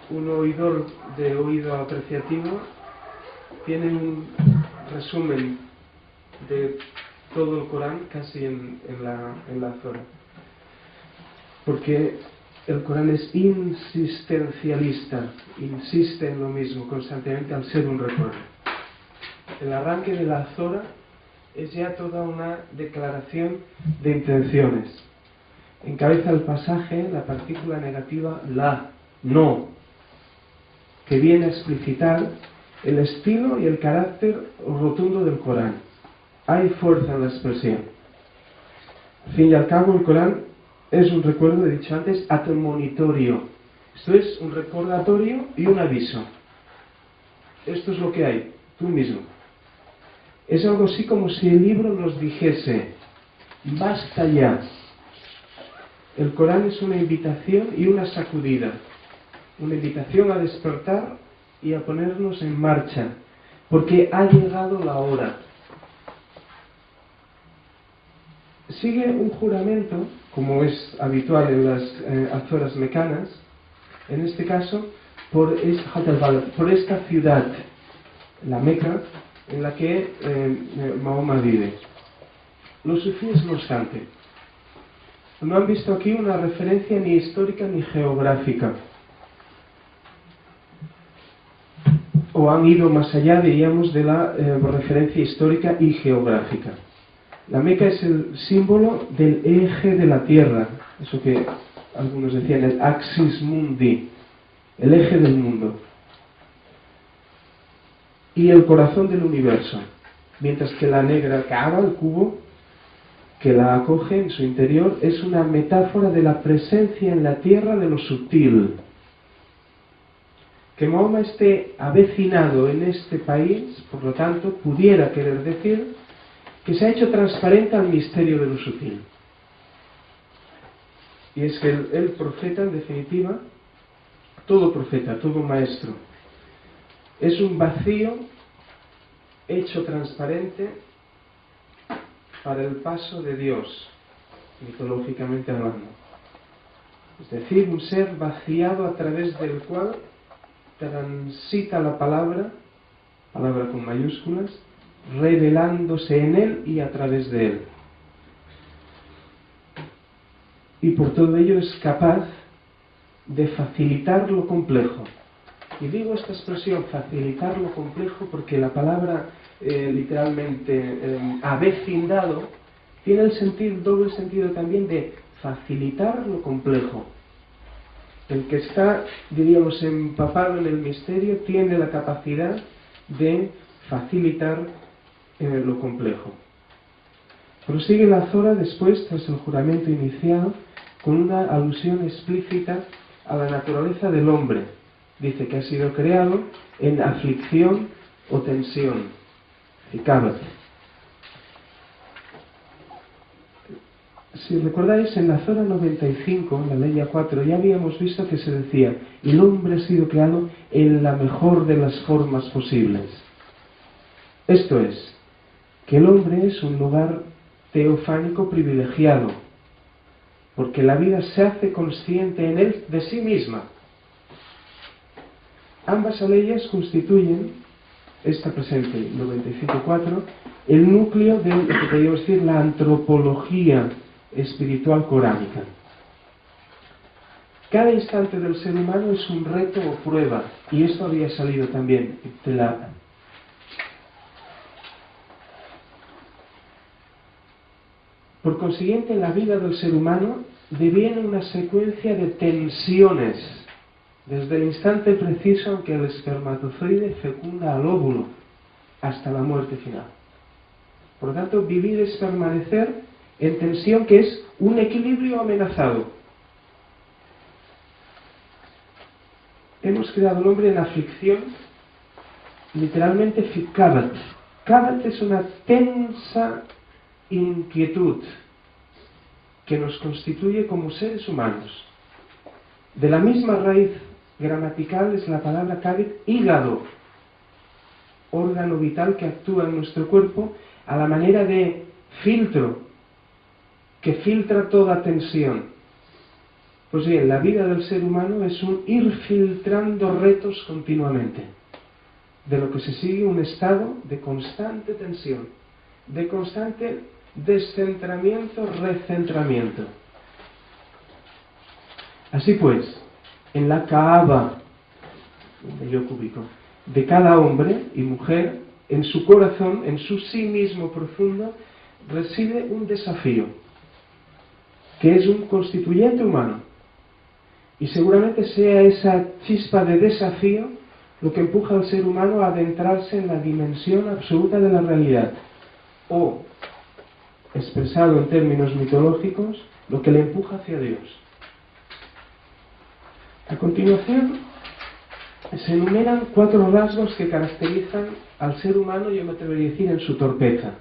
un oidor de oído apreciativo tiene un resumen de todo el Corán casi en la Zora, porque el Corán es insistencialista, insiste en lo mismo constantemente al ser un recuerdo. El arranque de la Zora es ya toda una declaración de intenciones. Encabeza el pasaje la partícula negativa la, no, que viene a explicitar el estilo y el carácter rotundo del Corán. Hay fuerza en la expresión. Al fin y al cabo, el Corán es un recuerdo, he dicho antes, admonitorio. Esto es un recordatorio y un aviso. Esto es lo que hay, tú mismo. Es algo así como si el libro nos dijese, basta ya. El Corán es una invitación y una sacudida. Una invitación a despertar y a ponernos en marcha, porque ha llegado la hora. Sigue un juramento, como es habitual en las azoras mecanas, en este caso por esta ciudad, la Meca, en la que Mahoma vive. Los sufíes, no obstante, no han visto aquí una referencia ni histórica ni geográfica, o han ido más allá, diríamos, de la referencia histórica y geográfica. La Meca es el símbolo del eje de la tierra, eso que algunos decían, el axis mundi, el eje del mundo, y el corazón del universo, mientras que la negra Kaaba, el cubo que la acoge en su interior, es una metáfora de la presencia en la tierra de lo sutil. Que Mahoma esté avecinado en este país, por lo tanto, pudiera querer decir que se ha hecho transparente al misterio de lo sutil. Y es que el profeta, en definitiva, todo profeta, todo maestro, es un vacío hecho transparente para el paso de Dios, mitológicamente hablando. Es decir, un ser vaciado a través del cual transita la palabra con mayúsculas, revelándose en él y a través de él. Y por todo ello es capaz de facilitar lo complejo. Y digo esta expresión, facilitar lo complejo, porque la palabra literalmente avecindado tiene el doble sentido también de facilitar lo complejo. El que está, diríamos, empapado en el misterio tiene la capacidad de facilitar lo complejo. Prosigue la Zora después, tras el juramento inicial, con una alusión explícita a la naturaleza del hombre. Dice que ha sido creado en aflicción o tensión. Ikabat. Si recordáis, en la Zora 95, en la Leya 4, ya habíamos visto que se decía: el hombre ha sido creado en la mejor de las formas posibles. Esto es, que el hombre es un lugar teofánico privilegiado, porque la vida se hace consciente en él de sí misma. Ambas aleyas constituyen, esta presente, 95.4, el núcleo de lo que podríamos decir la antropología espiritual coránica. Cada instante del ser humano es un reto o prueba, y esto había salido también de la... Por consiguiente, en la vida del ser humano deviene una secuencia de tensiones, desde el instante preciso en que el espermatozoide fecunda al óvulo, hasta la muerte final. Por lo tanto, vivir es permanecer en tensión, que es un equilibrio amenazado. hemos creado al hombre en aflicción, literalmente fikabat. Kabat es una tensa inquietud que nos constituye como seres humanos. De la misma raíz gramatical es la palabra kabit, hígado, órgano vital que actúa en nuestro cuerpo a la manera de filtro, que filtra toda tensión. Pues bien, la vida del ser humano es un ir filtrando retos continuamente, de lo que se sigue un estado de constante tensión, de constante descentramiento, recentramiento. Así pues, en la Kaaba, donde yo cubico, de cada hombre y mujer, en su corazón, en su sí mismo profundo, reside un desafío, que es un constituyente humano. Y seguramente sea esa chispa de desafío lo que empuja al ser humano a adentrarse en la dimensión absoluta de la realidad, o, expresado en términos mitológicos, lo que le empuja hacia Dios. A continuación, se enumeran 4 rasgos que caracterizan al ser humano, yo me atrevería a decir, en su torpeza.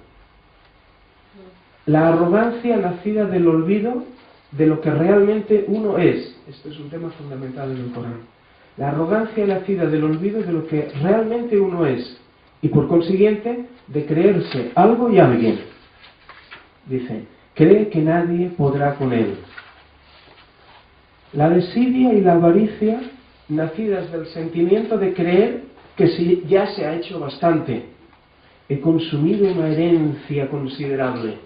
La arrogancia nacida del olvido de lo que realmente uno es. Esto es un tema fundamental en el Corán. La arrogancia nacida del olvido de lo que realmente uno es, y por consiguiente de creerse algo y alguien. Dice, cree que nadie podrá con él. La desidia y la avaricia, nacidas del sentimiento de creer que si ya se ha hecho bastante, he consumido una herencia considerable.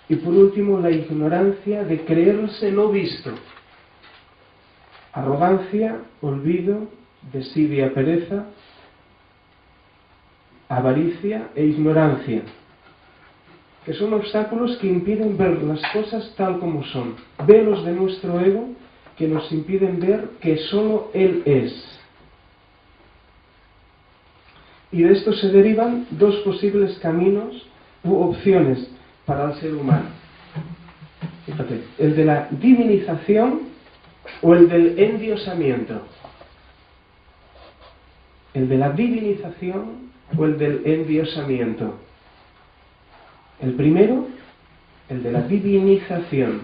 Y por último, la ignorancia de creerse no visto. Arrogancia, olvido, desidia, pereza, avaricia e ignorancia, que son obstáculos que impiden ver las cosas tal como son, velos de nuestro ego que nos impiden ver que solo Él es. Y de esto se derivan 2 posibles caminos u opciones para el ser humano. Fíjate, el de la divinización o el del endiosamiento. El de la divinización o el del endiosamiento. El primero, el de la divinización.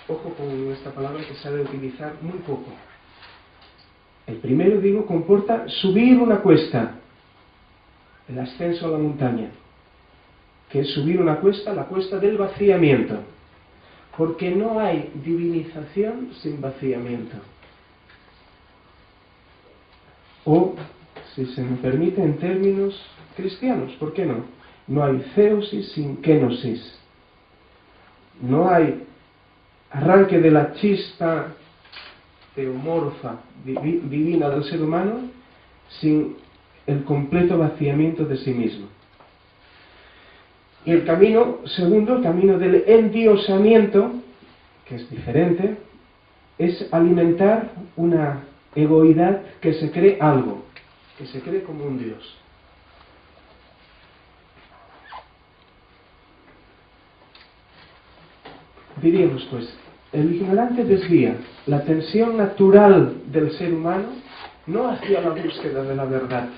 Ojo con esta palabra que se ha de utilizar muy poco. El primero, digo, comporta subir una cuesta, el ascenso a la montaña, que es subir una cuesta, la cuesta del vaciamiento, porque no hay divinización sin vaciamiento. O, si se me permite, en términos cristianos, ¿por qué no? No hay theosis sin kenosis. No hay arranque de la chispa teomorfa divina del ser humano sin el completo vaciamiento de sí mismo. Y el camino segundo, el camino del endiosamiento, que es diferente, es alimentar una egoidad que se cree algo, que se cree como un Dios. Diríamos pues, el ignorante desvía la atención natural del ser humano no hacia la búsqueda de la verdad,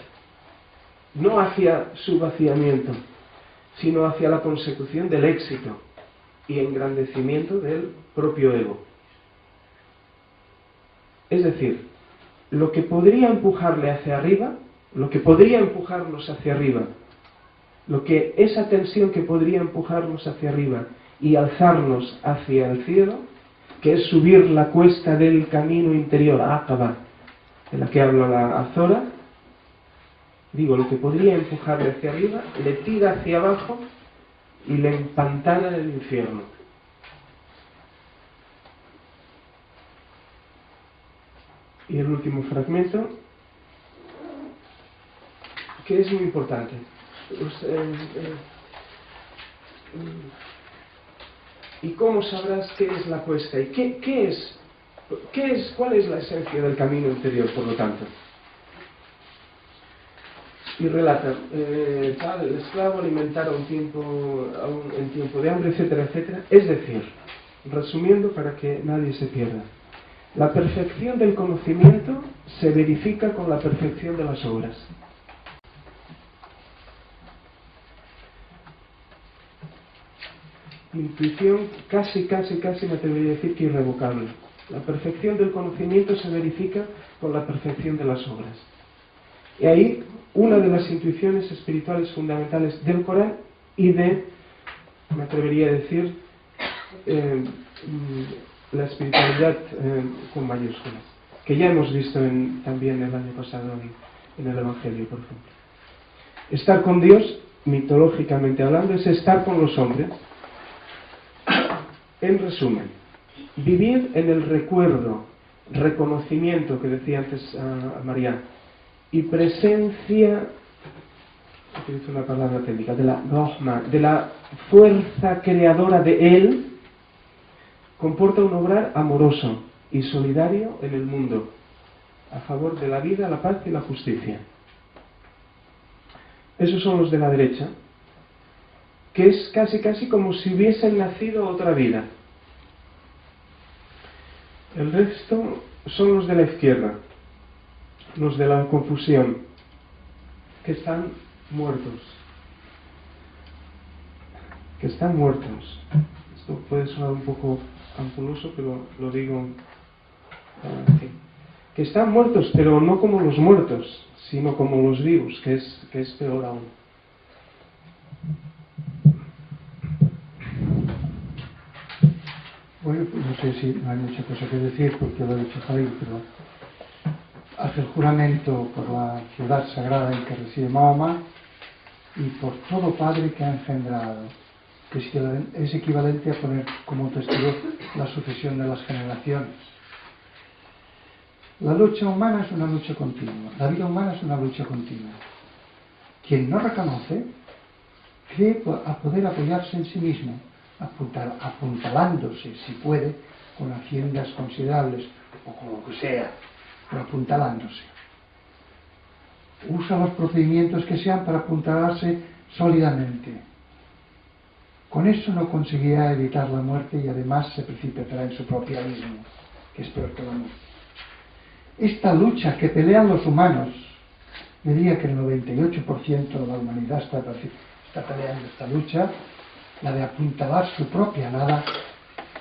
no hacia su vaciamiento, sino hacia la consecución del éxito y engrandecimiento del propio ego. Es decir, lo que podría empujarle hacia arriba, lo que podría empujarnos hacia arriba, esa tensión que podría empujarnos hacia arriba y alzarnos hacia el cielo, que es subir la cuesta del camino interior, Aqaba, de la que habla la Azora, digo, lo que podría empujarle hacia arriba, le tira hacia abajo y le empantana en el infierno. Y el último fragmento, que es muy importante. ¿Y cómo sabrás qué es la cuesta? ¿Y cuál es la esencia del camino interior, por lo tanto? Y relata, el esclavo alimentara en tiempo de hambre, etcétera, etcétera. Es decir, resumiendo para que nadie se pierda, La perfección del conocimiento se verifica con la perfección de las obras. Intuición casi me atrevería a decir que irrevocable. La perfección del conocimiento se verifica con la perfección de las obras. Y ahí una de las intuiciones espirituales fundamentales del Corán y de, me atrevería a decir, la espiritualidad con mayúsculas, que ya hemos visto también el año pasado en el Evangelio, por ejemplo. Estar con Dios, mitológicamente hablando, es estar con los hombres. En resumen, vivir en el recuerdo, reconocimiento que decía antes a María, y presencia, utilizo una palabra técnica, de la Rahma, de la fuerza creadora de Él, comporta un obrar amoroso y solidario en el mundo, a favor de la vida, la paz y la justicia. Esos son los de la derecha, que es casi como si hubiesen nacido otra vida. El resto son los de la izquierda, los de la confusión, que están muertos. Que están muertos. Esto puede sonar un poco ampuloso, pero lo digo así. Que están muertos, pero no como los muertos, sino como los vivos, que es peor aún. Bueno, pues no sé si no hay mucha cosa que decir porque lo ha dicho Javier, pero hace el juramento por la ciudad sagrada en que reside Mahoma y por todo padre que ha engendrado, que es equivalente a poner como testigo la sucesión de las generaciones. La lucha humana es una lucha continua, la vida humana es una lucha continua. Quien no reconoce cree a poder apoyarse en sí mismo, apuntalándose, si puede, con haciendas considerables o con lo que sea, pero apuntalándose. Usa los procedimientos que sean para apuntalarse sólidamente. Con eso no conseguirá evitar la muerte y además se precipitará en su propio abismo, que es peor que la muerte. Esta lucha que pelean los humanos, yo diría que el 98% de la humanidad está peleando esta lucha, la de apuntalar su propia nada,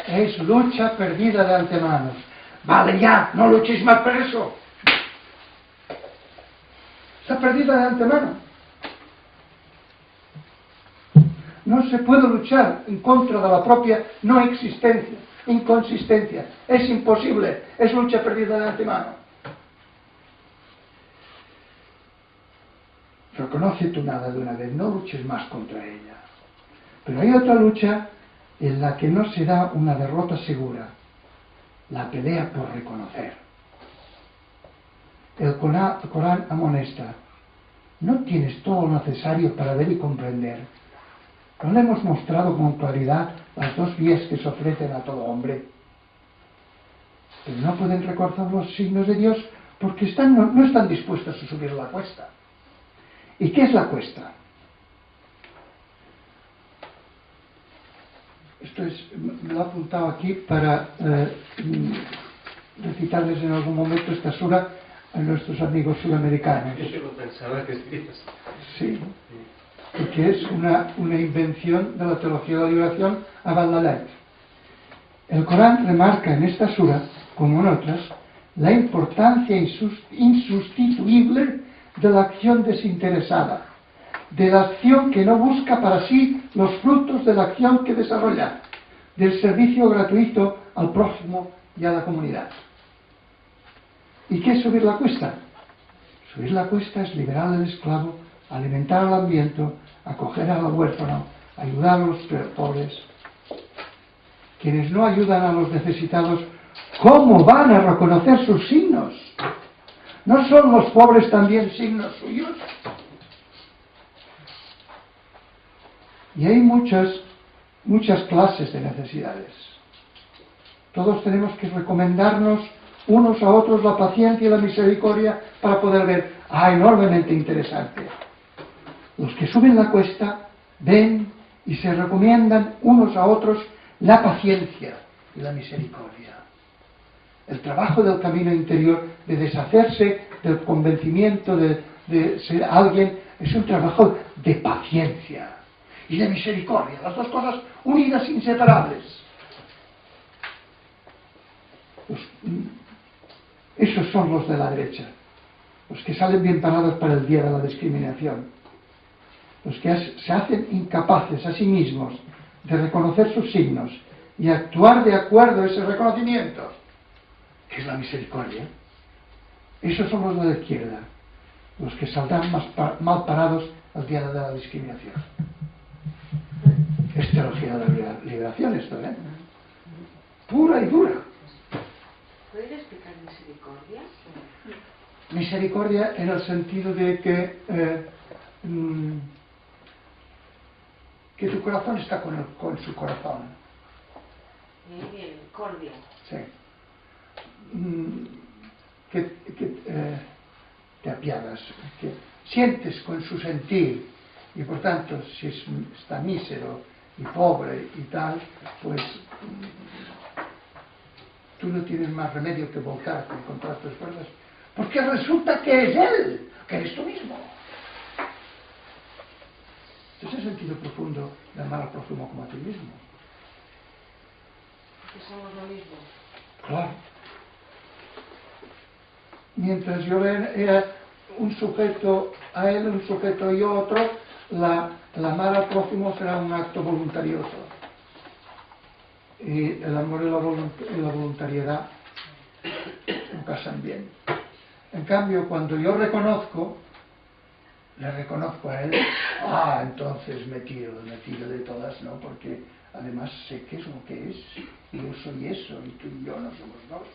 es lucha perdida de antemano. Vale ya, no luchéis más por eso. Está perdida de antemano. No se puede luchar en contra de la propia no existencia, inconsistencia. Es imposible, es lucha perdida de antemano. Reconoce tu nada de una vez, no luches más contra ella. Pero hay otra lucha en la que no se da una derrota segura, la pelea por reconocer. El Corán amonesta: no tienes todo lo necesario para ver y comprender. ¿No le hemos mostrado con claridad las dos vías que se ofrecen a todo hombre? Pero no pueden reconocer los signos de Dios porque no están dispuestos a subir la cuesta. ¿Y qué es la cuesta? Esto me lo he apuntado aquí para recitarles en algún momento esta sura a nuestros amigos sudamericanos. Yo lo pensaba que dices. Sí, porque es una invención de la teología de la liberación Abad-Lalait. El Corán remarca en esta sura, como en otras, la importancia insustituible de la acción desinteresada, de la acción que no busca para sí los frutos de la acción que desarrolla, del servicio gratuito al prójimo y a la comunidad. ¿Y qué es subir la cuesta? Subir la cuesta es liberar al esclavo, alimentar al hambriento, acoger al huérfano, ayudar a los pobres. Quienes no ayudan a los necesitados, ¿cómo van a reconocer sus signos? ¿No son los pobres también signos suyos? Y hay muchas clases de necesidades. Todos tenemos que recomendarnos unos a otros la paciencia y la misericordia para poder ver. Enormemente interesante. Los que suben la cuesta ven y se recomiendan unos a otros la paciencia y la misericordia. El trabajo del camino interior, de deshacerse del convencimiento de ser alguien, es un trabajo de paciencia y de misericordia, las dos cosas unidas, inseparables. Esos son los de la derecha, los que salen bien parados para el día de la discriminación, los que se hacen incapaces a sí mismos de reconocer sus signos y actuar de acuerdo a ese reconocimiento, que es la misericordia. Esos son los de la izquierda, los que saldrán mal parados al día de la discriminación. Es teología de la liberación esto, ¿eh? Pura y dura. ¿Puedes explicar misericordia? Misericordia en el sentido de que tu corazón está con su corazón. Bien, cordia. Sí. Que te apiadas, que sientes con su sentir, y por tanto, si está mísero y pobre y tal, pues tú no tienes más remedio que volcarte contra tus fuerzas, porque resulta que es él, que eres tú mismo. Ese es el sentido profundo de amar al prójimo como a ti mismo. Que somos lo mismo. Claro. Mientras yo era un sujeto a él, un sujeto y otro, el amar al prójimo será un acto voluntarioso. Y el amor y la voluntariedad no casan bien. En cambio, cuando yo le reconozco a él, entonces me tiro de todas, ¿no? Porque además sé qué es lo que es, y yo soy eso, y tú y yo no somos dos.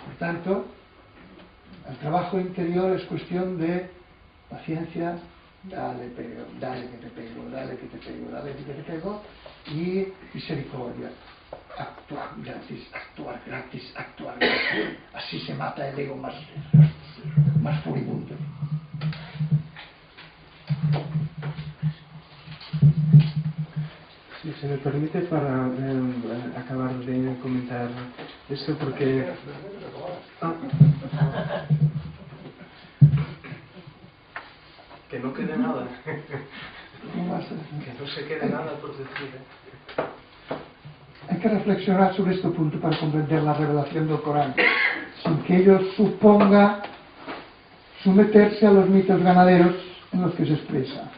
Por tanto, el trabajo interior es cuestión de paciencia, dale que te pego, dale que te pego, dale que te pego, y misericordia. Actuar gratis. Así se mata el ego más furibundo. Si se me permite, para acabar de comentar esto, porque... Que no quede nada. Que no se quede nada por decir. Hay que reflexionar sobre este punto para comprender la revelación del Corán, sin que ello suponga someterse a los mitos ganaderos en los que se expresa.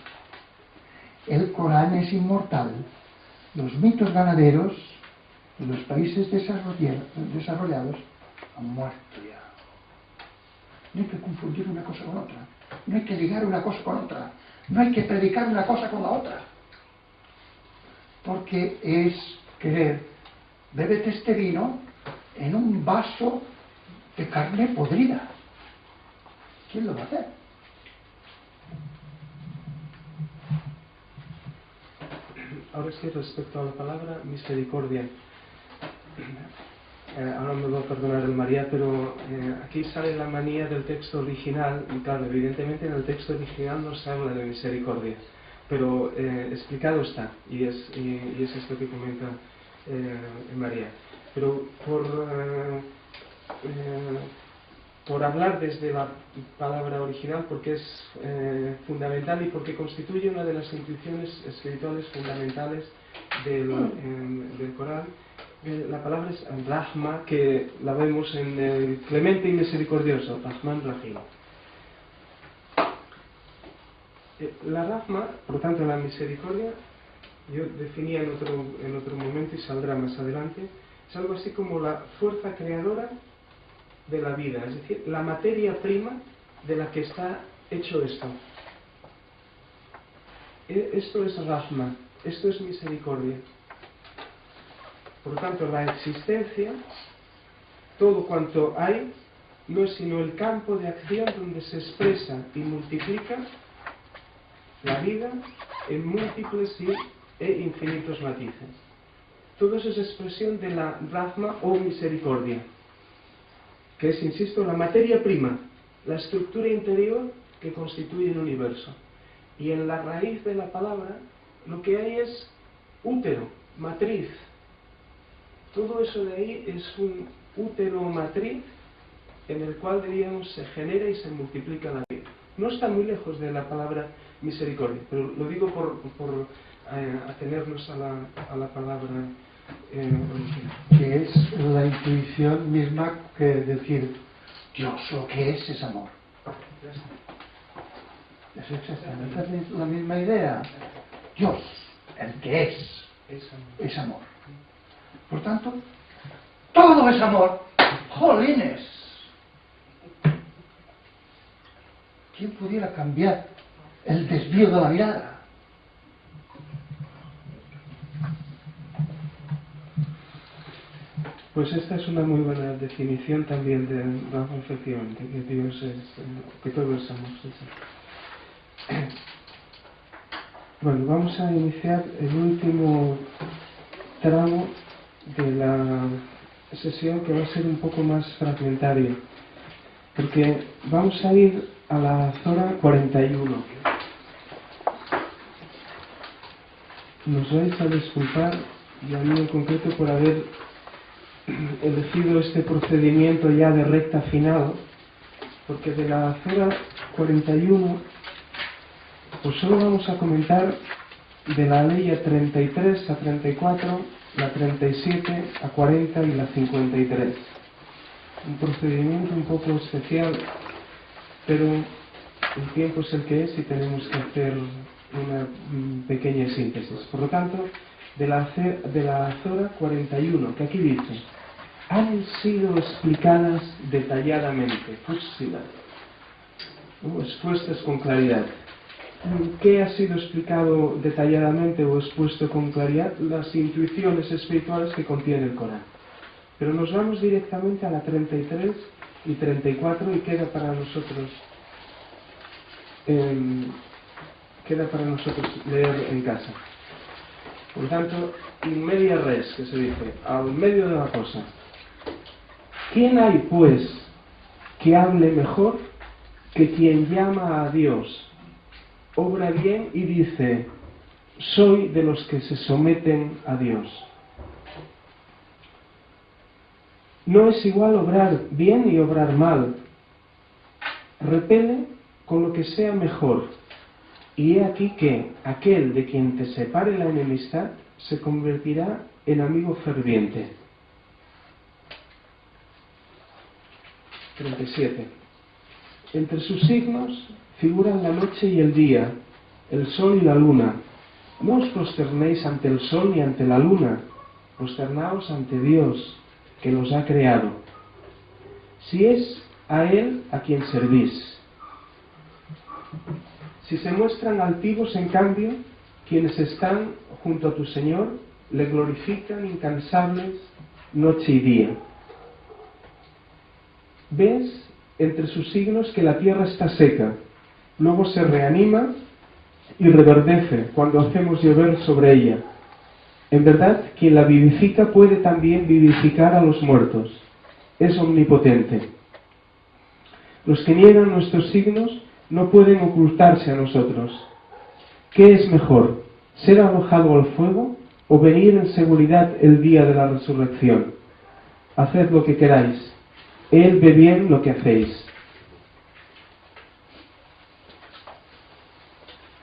El Corán es inmortal. Los mitos ganaderos de los países desarrollados han muerto ya. No hay que confundir una cosa con otra. No hay que ligar una cosa con otra. No hay que predicar una cosa con la otra. Porque es querer, bébete este vino en un vaso de carne podrida. ¿Quién lo va a hacer? Ahora sí, respecto a la palabra misericordia. Ahora me va a perdonar el María, pero aquí sale la manía del texto original, y claro, evidentemente en el texto original no se habla de misericordia, pero explicado está, y es esto que comenta María. Pero por hablar desde la palabra original, porque es fundamental y porque constituye una de las intuiciones espirituales fundamentales del Corán. La palabra es Rahma, que la vemos en el clemente y misericordioso, Rahman Rahim. La Rahma, por tanto la misericordia, yo definía en otro momento y saldrá más adelante, es algo así como la fuerza creadora de la vida, es decir, la materia prima de la que está hecho esto. Esto es Rahma, esto es misericordia. Por lo tanto, la existencia, todo cuanto hay, no es sino el campo de acción donde se expresa y multiplica la vida en múltiples e infinitos matices. Todo eso es expresión de la Rahma o misericordia, que es, insisto, la materia prima, la estructura interior que constituye el universo. Y en la raíz de la palabra lo que hay es útero, matriz, Todo eso de ahí es un útero matriz en el cual, diríamos, se genera y se multiplica la vida. No está muy lejos de la palabra misericordia, pero lo digo por atenernos a la palabra original. Que es la intuición misma que decir Dios lo que es amor. Es exactamente la misma idea. Dios, el que es amor. Por tanto, todo es amor. ¡Jolines! ¿Quién pudiera cambiar el desvío de la mirada? Pues esta es una muy buena definición también de Rafa, efectivamente, que Dios es, que todo es amor. Bueno, vamos a iniciar el último tramo de la sesión, que va a ser un poco más fragmentario, porque vamos a ir a la Azora 41. Nos vais a disculpar, y a mí en concreto, por haber elegido este procedimiento ya de recta final, porque de la Azora 41 pues solo vamos a comentar de la ley 33 a 34, la 37 a 40 y la 53. Un procedimiento un poco especial, pero el tiempo es el que es y tenemos que hacer una pequeña síntesis. Por lo tanto, de la Azora 41, que aquí dice: han sido explicadas detalladamente, expuestas con claridad. ¿Qué ha sido explicado detalladamente o expuesto con claridad? Las intuiciones espirituales que contiene el Corán. Pero nos vamos directamente a la 33 y 34 y queda para nosotros leer en casa. Por lo tanto, in media res, que se dice, al medio de la cosa. ¿Quién hay, pues, que hable mejor que quien llama a Dios, obra bien y dice: soy de los que se someten a Dios? No es igual obrar bien y obrar mal. Repele con lo que sea mejor. Y he aquí que aquel de quien te separe la enemistad se convertirá en amigo ferviente. 37. Entre sus signos figuran la noche y el día, el sol y la luna. No os prosternéis ante el sol ni ante la luna, prosternaos ante Dios, que los ha creado. Si es a Él a quien servís. Si se muestran altivos, en cambio, quienes están junto a tu Señor, le glorifican incansables noche y día. Ves entre sus signos que la tierra está seca, luego se reanima y reverdece cuando hacemos llover sobre ella. En verdad, quien la vivifica puede también vivificar a los muertos. Es omnipotente. Los que niegan nuestros signos no pueden ocultarse a nosotros. ¿Qué es mejor, ser arrojado al fuego o venir en seguridad el día de la resurrección? Haced lo que queráis. Él ve bien lo que hacéis.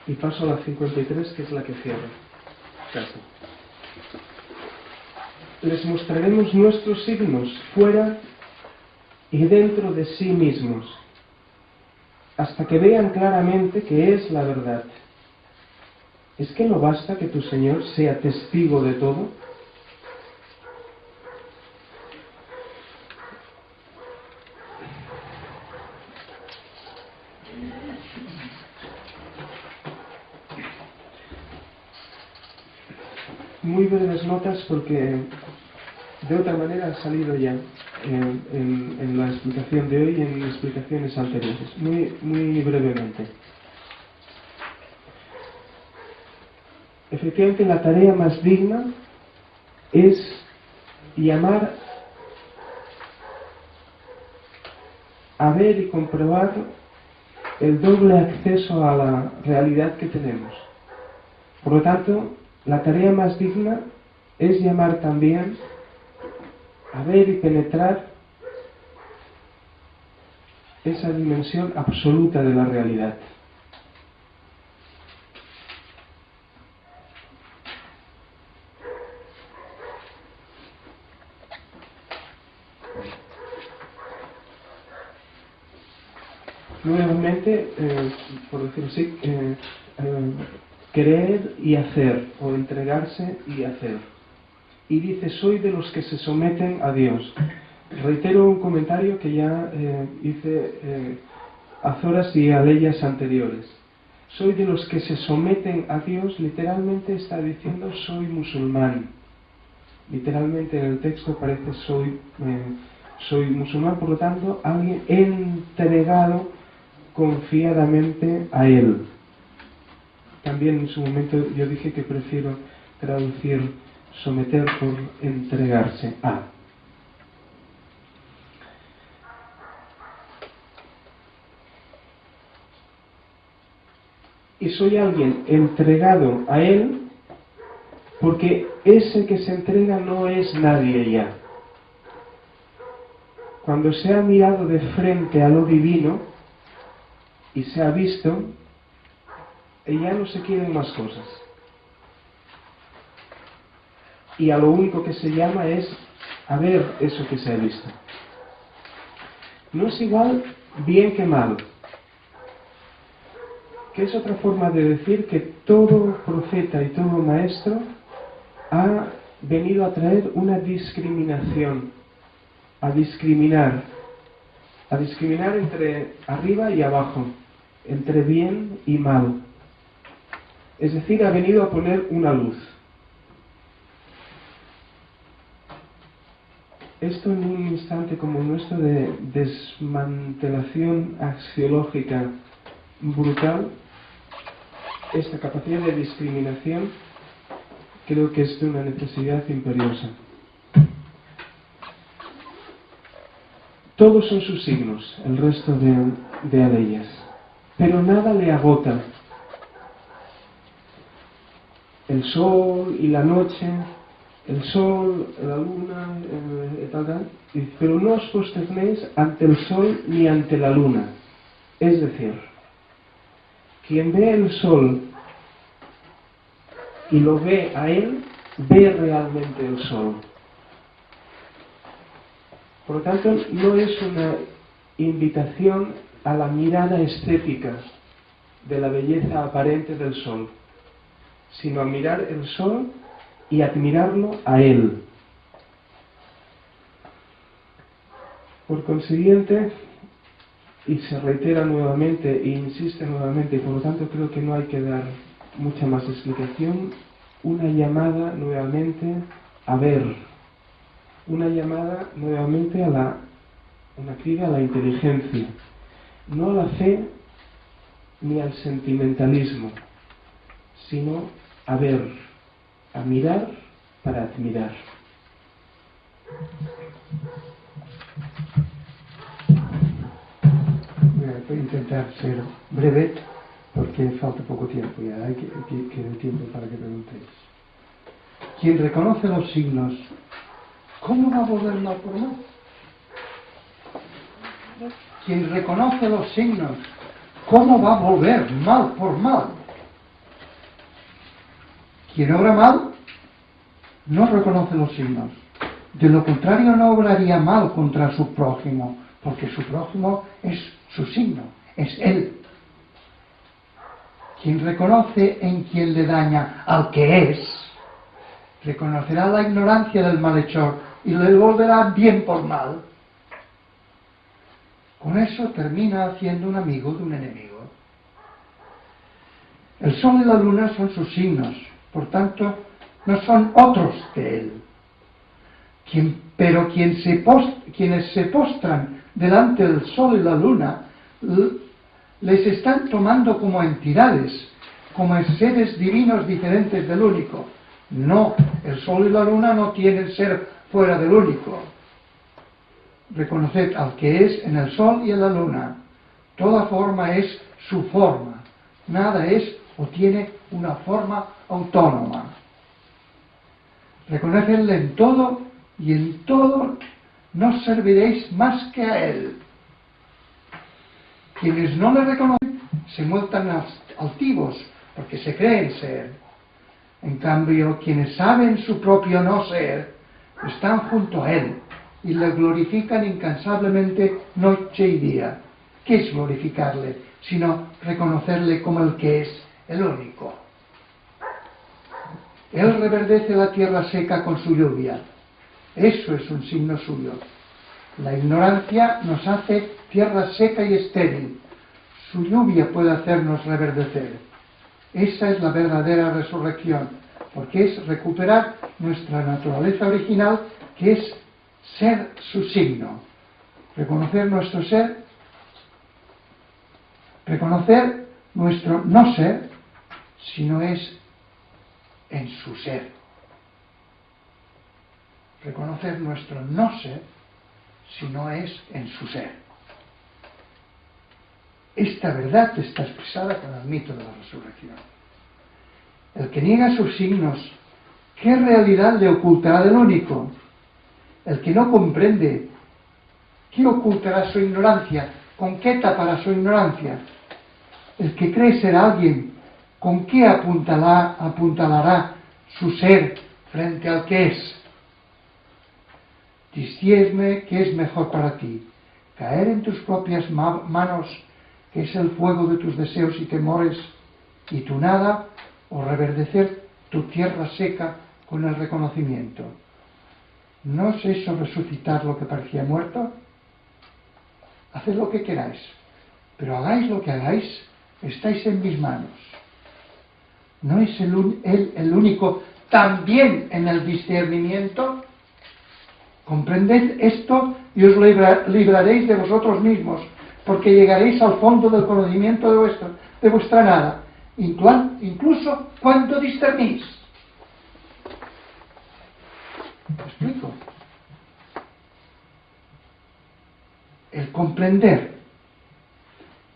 Y paso a la 53, que es la que cierra. Casi. Les mostraremos nuestros signos fuera y dentro de sí mismos, hasta que vean claramente que es la verdad. ¿Es que no basta que tu Señor sea testigo de todo? Muy breves notas, porque de otra manera ha salido ya en la explicación de hoy y en explicaciones anteriores. Muy brevemente. Efectivamente, la tarea más digna es llamar a ver y comprobar el doble acceso a la realidad que tenemos. Por lo tanto, la tarea más digna es llamar también a ver y penetrar esa dimensión absoluta de la realidad. Nuevamente, por decirlo así, creer y hacer, o entregarse y hacer. Y dice, soy de los que se someten a Dios. Reitero un comentario que ya hice a Zoras y a leyes anteriores. Soy de los que se someten a Dios, literalmente está diciendo soy musulmán. Literalmente en el texto aparece soy musulmán, por lo tanto, alguien entregado confiadamente a Él. También en su momento yo dije que prefiero traducir someter por entregarse a. Y soy alguien entregado a Él porque ese que se entrega no es nadie ya. Cuando se ha mirado de frente a lo divino y se ha visto, ya no se quieren más cosas. Y a lo único que se llama es a ver eso que se ha visto. No es igual bien que mal. Que es otra forma de decir que todo profeta y todo maestro ha venido a traer una discriminación, a discriminar entre arriba y abajo, entre bien y mal. Es decir, ha venido a poner una luz. Esto en un instante como el nuestro de desmantelación axiológica brutal, esta capacidad de discriminación creo que es de una necesidad imperiosa. Todos son sus signos, el resto de aleyas, pero nada le agota. El sol y la noche, el sol, la luna, tal, pero no os posternéis ante el sol ni ante la luna. Es decir, quien ve el sol y lo ve a él, ve realmente el sol. Por lo tanto, no es una invitación a la mirada estética de la belleza aparente del sol, sino a mirar el sol y admirarlo a él. Por consiguiente, y se reitera nuevamente e insiste nuevamente, y por lo tanto creo que no hay que dar mucha más explicación, una llamada nuevamente a ver, una llamada nuevamente una cría a la inteligencia, no a la fe ni al sentimentalismo, sino a ver, a mirar para admirar. Voy a intentar ser breve porque falta poco tiempo ya, hay que dar tiempo para que preguntéis. Quien reconoce los signos, ¿cómo va a volver mal por mal? Quien reconoce los signos, ¿cómo va a volver mal por mal? Quien obra mal, no reconoce los signos. De lo contrario, no obraría mal contra su prójimo, porque su prójimo es su signo, es él. Quien reconoce en quien le daña al que es, reconocerá la ignorancia del malhechor y le volverá bien por mal. Con eso termina haciendo un amigo de un enemigo. El sol y la luna son sus signos, por tanto, no son otros que él. Pero quienes se postran delante del sol y la luna, les están tomando como entidades, como seres divinos diferentes del único. No, el sol y la luna no tienen ser fuera del único. Reconoced al que es en el sol y en la luna. Toda forma es su forma. Nada es o tiene una forma autónoma. Reconocerle en todo y en todo no serviréis más que a Él. Quienes no le reconocen se muestran altivos porque se creen ser. En cambio, quienes saben su propio no ser están junto a Él y le glorifican incansablemente noche y día. ¿Qué es glorificarle? Sino reconocerle como el que es, el único. Él reverdece la tierra seca con su lluvia. Eso es un signo suyo. La ignorancia nos hace tierra seca y estéril. Su lluvia puede hacernos reverdecer. Esa es la verdadera resurrección, porque es recuperar nuestra naturaleza original, que es ser su signo. Reconocer nuestro ser, reconocer nuestro no ser, si no es en su ser. Reconocer nuestro no ser, si no es en su ser. Esta verdad está expresada con el mito de la resurrección. El que niega sus signos, ¿qué realidad le ocultará del único? El que no comprende, ¿qué ocultará su ignorancia? ¿Con qué tapará su ignorancia? El que cree ser alguien, ¿con qué apuntalará su ser frente al que es? Discierne qué es mejor para ti, caer en tus propias manos, que es el fuego de tus deseos y temores, y tu nada, o reverdecer tu tierra seca con el reconocimiento. ¿No es eso resucitar lo que parecía muerto? Haced lo que queráis, pero hagáis lo que hagáis, estáis en mis manos. ¿No es Él el único también en el discernimiento? Comprended esto y os libraréis de vosotros mismos, porque llegaréis al fondo del conocimiento de vuestra nada, incluso cuando discernís. ¿Me explico? El comprender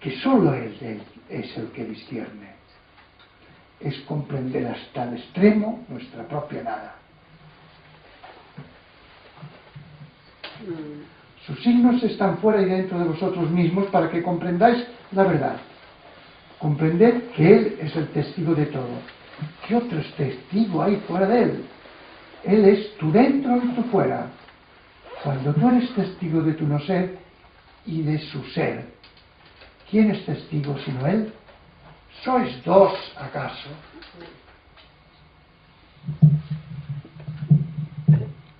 que solo Él es el que discierne es comprender hasta el extremo nuestra propia nada. Sus signos están fuera y dentro de vosotros mismos para que comprendáis la verdad. Comprended que Él es el testigo de todo. ¿Qué otro testigo hay fuera de Él? Él es tu dentro y tu fuera. Cuando tú eres testigo de tu no ser y de su ser, ¿quién es testigo sino Él? ¿Sois dos, acaso?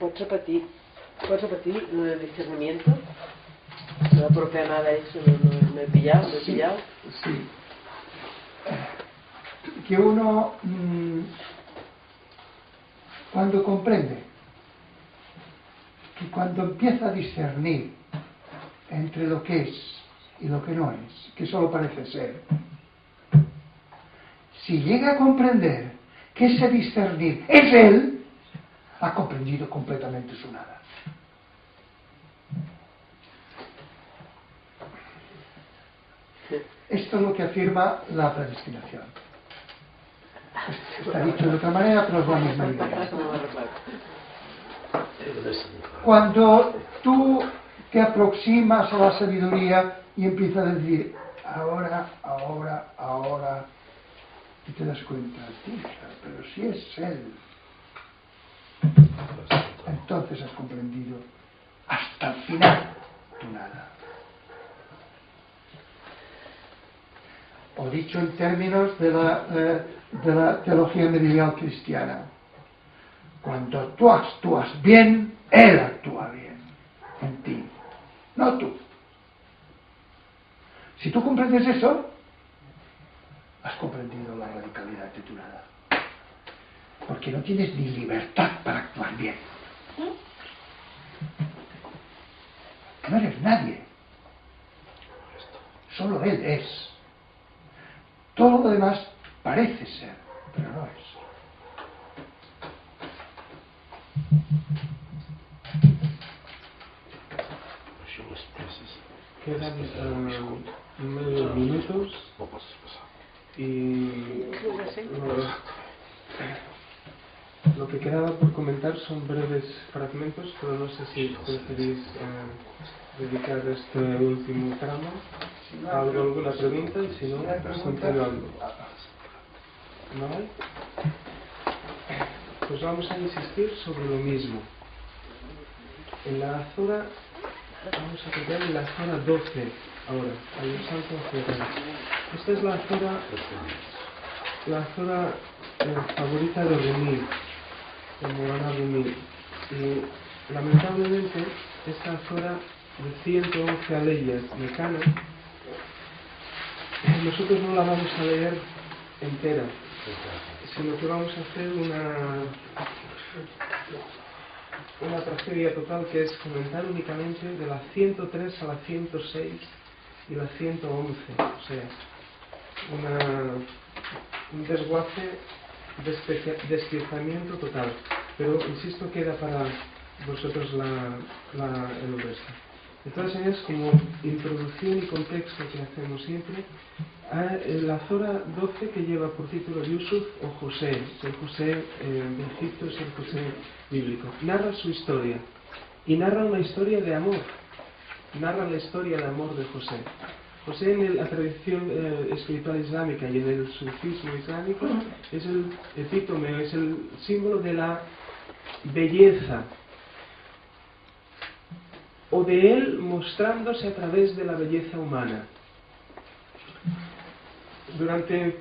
Pots repetir lo del discernimiento? La propia nada, eso no he pillado, Sí. Que uno, cuando comprende, que cuando empieza a discernir entre lo que es y lo que no es, que solo parece ser, si llega a comprender que ese discernir es Él, ha comprendido completamente su nada. Esto es lo que afirma la predestinación. Está dicho de otra manera, pero es la misma idea. Cuando tú te aproximas a la sabiduría y empiezas a decir ahora, y te das cuenta, tía, pero si es Él, entonces has comprendido hasta el final tu nada. O dicho en términos de la teología medieval cristiana, cuando tú actúas bien, Él actúa bien en ti, no tú. Si tú comprendes eso, has comprendido la radicalidad de tu nada, porque no tienes ni libertad para actuar bien. No eres nadie, solo Él es. Todo lo demás parece ser, pero no es. Quedan medio minutos y lo que quedaba por comentar son breves fragmentos, pero no sé si preferís dedicar este último tramo a alguna pregunta, y si no, continuando. ¿No hay? Pues vamos a insistir sobre lo mismo. En la azora, vamos a quedar en la azora 12 ahora, hay un salto hacia atrás. Esta es la azora favorita de Rumi, de Moulana Rumi. Y lamentablemente esta azora de 111 aleyas de Kana, nosotros no la vamos a leer entera, sino que vamos a hacer una tragedia total, que es comentar únicamente de la 103 a la 106 y la 111, o sea, un desguace, despiezamiento total. Pero insisto, queda para vosotros el resto. De todas maneras, como introducción y contexto que hacemos siempre, la Azora 12, que lleva por título Yusuf o José, el José de Egipto es el José bíblico, narra su historia, y narra una historia de amor, narra la historia de amor de José. José, en la tradición espiritual islámica y en el sufismo islámico, es el epítome, es el símbolo de la belleza, o de él mostrándose a través de la belleza humana. Durante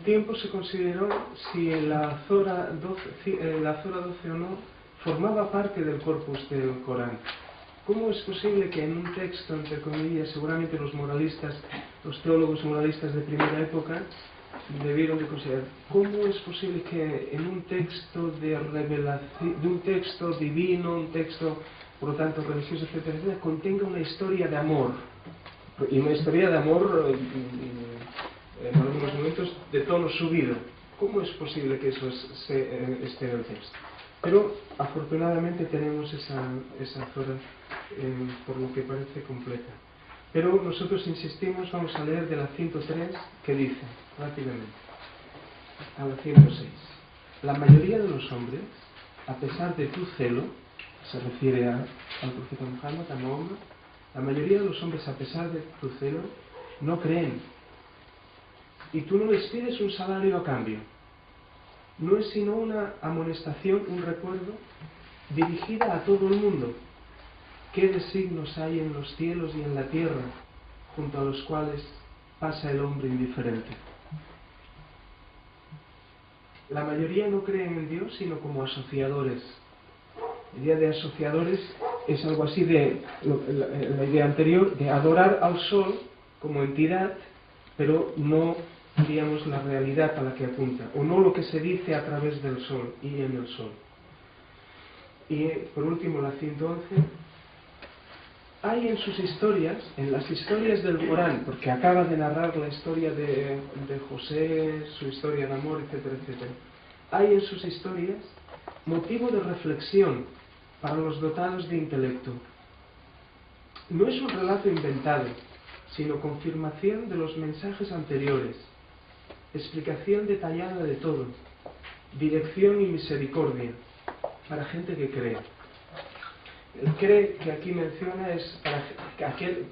tiempo se consideró si la Azora 12 o no formaba parte del corpus del Corán. ¿Cómo es posible que en un texto, entre comillas, seguramente los moralistas, los teólogos moralistas de primera época debieron de considerar, cómo es posible que en un texto de revelación, de un texto divino, un texto por lo tanto religioso, etcétera, etcétera, contenga una historia de amor, y una historia de amor en algunos momentos de tono subido? ¿Cómo es posible que eso esté en el texto? Pero afortunadamente tenemos esa Azora por lo que parece completa. Pero nosotros insistimos, vamos a leer de la 103, que dice rápidamente, a la 106. La mayoría de los hombres, a pesar de tu celo, se refiere al profeta Muhammad, a Mahoma, la mayoría de los hombres, a pesar de tu celo, no creen. Y tú no les pides un salario a cambio. No es sino una amonestación, un recuerdo, dirigida a todo el mundo. ¿Qué designios hay en los cielos y en la tierra, junto a los cuales pasa el hombre indiferente? La mayoría no creen en Dios, sino como asociadores. La idea de asociadores es algo así de la idea anterior, de adorar al sol como entidad, pero no, digamos, la realidad a la que apunta, o no lo que se dice a través del sol y en el sol. Y por último, la 111, hay en sus historias, en las historias del Corán, porque acaba de narrar la historia de José, su historia de amor, etcétera, etcétera, hay en sus historias motivo de reflexión para los dotados de intelecto. No es un relato inventado, sino confirmación de los mensajes anteriores, explicación detallada de todo, dirección y misericordia para gente que cree. El cree que aquí menciona es para aquel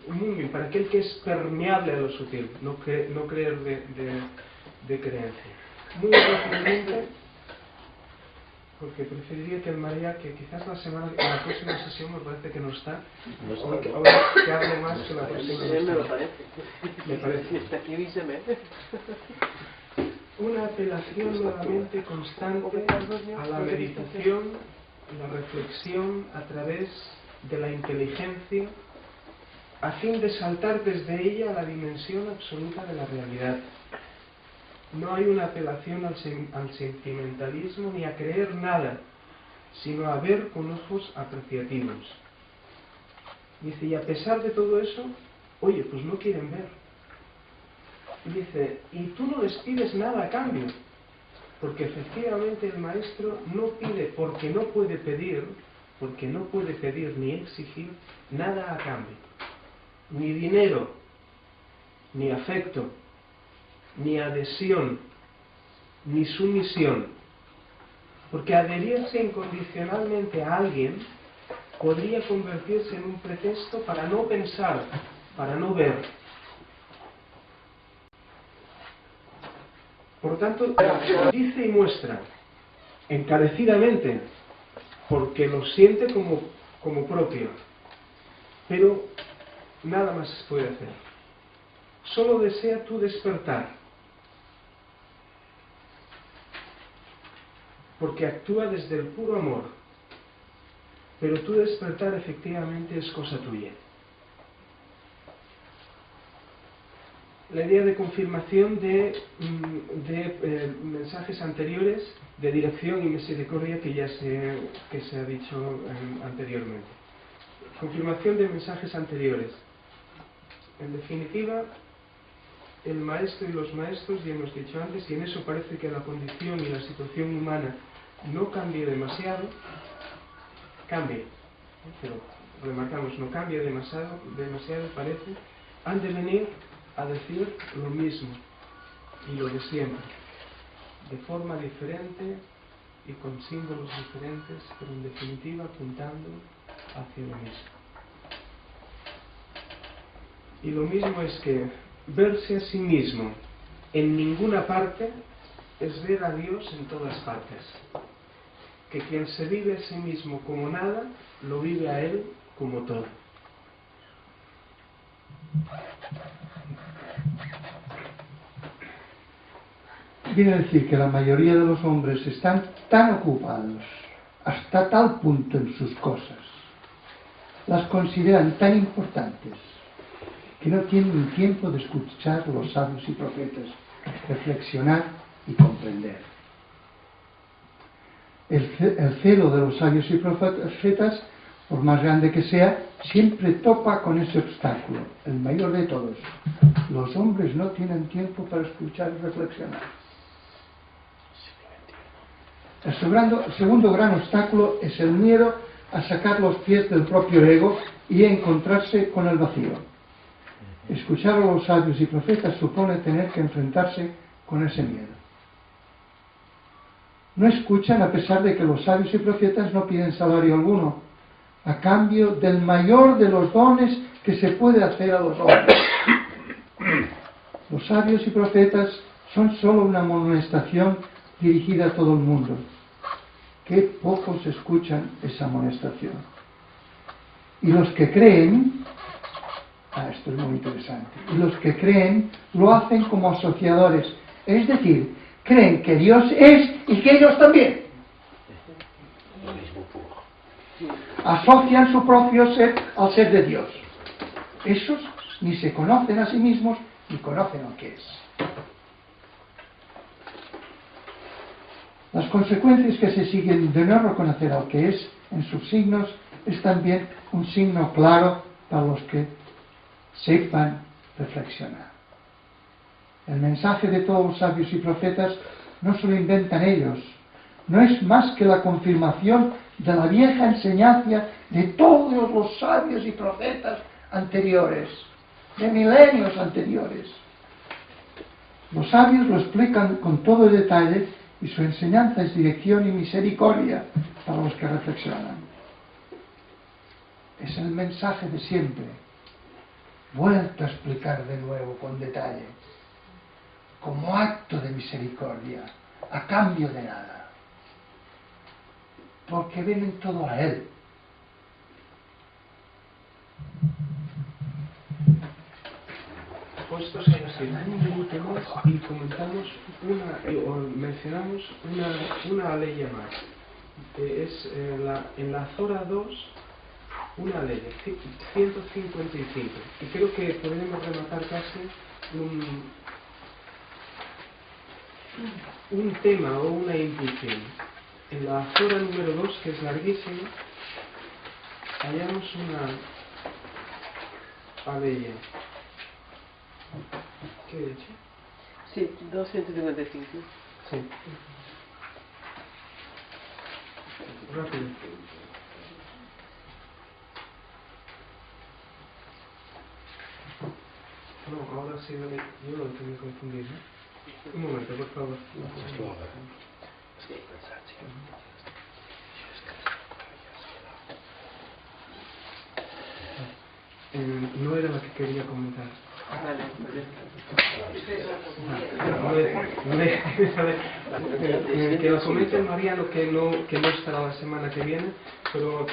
que es permeable a lo sutil, no creer de creencia. Muy rápidamente, porque preferiría que el María, que quizás la próxima sesión me parece que no está, ahora que hable más que la próxima sesión. Me parece. Una apelación nuevamente constante a la meditación, la reflexión a través de la inteligencia, a fin de saltar desde ella a la dimensión absoluta de la realidad. No hay una apelación al sentimentalismo ni a creer nada, sino a ver con ojos apreciativos. Dice, y a pesar de todo eso, oye, pues no quieren ver. Y dice, y tú no les pides nada a cambio, porque efectivamente el maestro no pide porque no puede pedir ni exigir nada a cambio. Ni dinero, ni afecto, ni adhesión, ni sumisión. Porque adherirse incondicionalmente a alguien podría convertirse en un pretexto para no pensar, para no ver. Por lo tanto, dice y muestra encarecidamente, porque lo siente como propio, pero nada más puede hacer. Solo desea tu despertar, porque actúa desde el puro amor, pero tu despertar efectivamente es cosa tuya. La idea de confirmación de mensajes anteriores de dirección y misericordia que se ha dicho anteriormente. Confirmación de mensajes anteriores. En definitiva, el maestro y los maestros, ya hemos dicho antes, y en eso parece que la condición y la situación humana no cambie demasiado, cambie, pero remarcamos, no cambia demasiado parece, han de venir a decir lo mismo y lo de siempre, de forma diferente y con símbolos diferentes, pero en definitiva apuntando hacia lo mismo. Y lo mismo es que verse a sí mismo en ninguna parte es ver a Dios en todas partes. Que quien se vive a sí mismo como nada, lo vive a Él como todo. Quiere decir que la mayoría de los hombres están tan ocupados, hasta tal punto en sus cosas, las consideran tan importantes, que no tienen ni tiempo de escuchar a los sabios y profetas, reflexionar y comprender. El celo de los sabios y profetas, por más grande que sea, siempre topa con ese obstáculo, el mayor de todos. Los hombres no tienen tiempo para escuchar y reflexionar. El segundo gran obstáculo es el miedo a sacar los pies del propio ego y a encontrarse con el vacío. Escuchar a los sabios y profetas supone tener que enfrentarse con ese miedo. No escuchan a pesar de que los sabios y profetas no piden salario alguno, a cambio del mayor de los dones que se puede hacer a los hombres. Los sabios y profetas son solo una amonestación dirigida a todo el mundo. Qué pocos escuchan esa amonestación. Y los que creen, esto es muy interesante, y los que creen lo hacen como asociadores, es decir, creen que Dios es y que ellos también. Asocian su propio ser al ser de Dios. Esos ni se conocen a sí mismos ni conocen lo que es. Las consecuencias que se siguen de no reconocer al que es en sus signos es también un signo claro para los que sepan reflexionar. El mensaje de todos los sabios y profetas no se lo inventan ellos, no es más que la confirmación de la vieja enseñanza de todos los sabios y profetas anteriores, de milenios anteriores. Los sabios lo explican con todo el detalle y su enseñanza es dirección y misericordia para los que reflexionan. Es el mensaje de siempre, vuelto a explicar de nuevo con detalle, como acto de misericordia, a cambio de nada, porque ven en todo a Él. Puestos en la segunda temas y comentamos mencionamos una ley más. Es en la Zora 2, una ley, 155. Y creo que podemos rematar casi un tema o una intuición. En la Zora número 2, que es larguísima, hallamos una aleya. ¿Qué he dicho? Sí, 255. Sí. Rápido. No, ahora sí yo lo tengo que confundir, ¿no? Un momento, por favor. No era la que quería comentar. Que la comente Mariano, que no estará la semana que viene, pero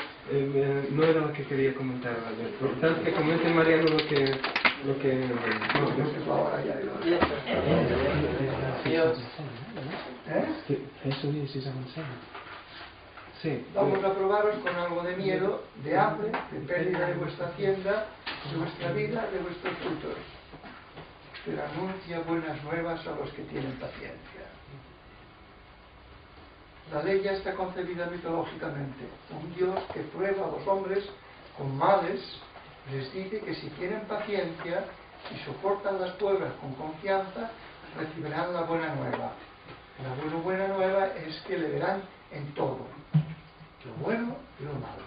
no era la que quería comentar. Por tanto, que comente Mariano lo que eso es avanzado. Sí. Vamos a probaros con algo de miedo, de hambre, de pérdida de vuestra hacienda, de vuestra vida, de vuestros frutos. Pero anuncia buenas nuevas a los que tienen paciencia. La ley ya está concebida mitológicamente. Un Dios que prueba a los hombres con males, les dice que si tienen paciencia y soportan las pruebas con confianza, recibirán la buena nueva. La buena nueva es que le verán en todo, lo bueno y lo malo.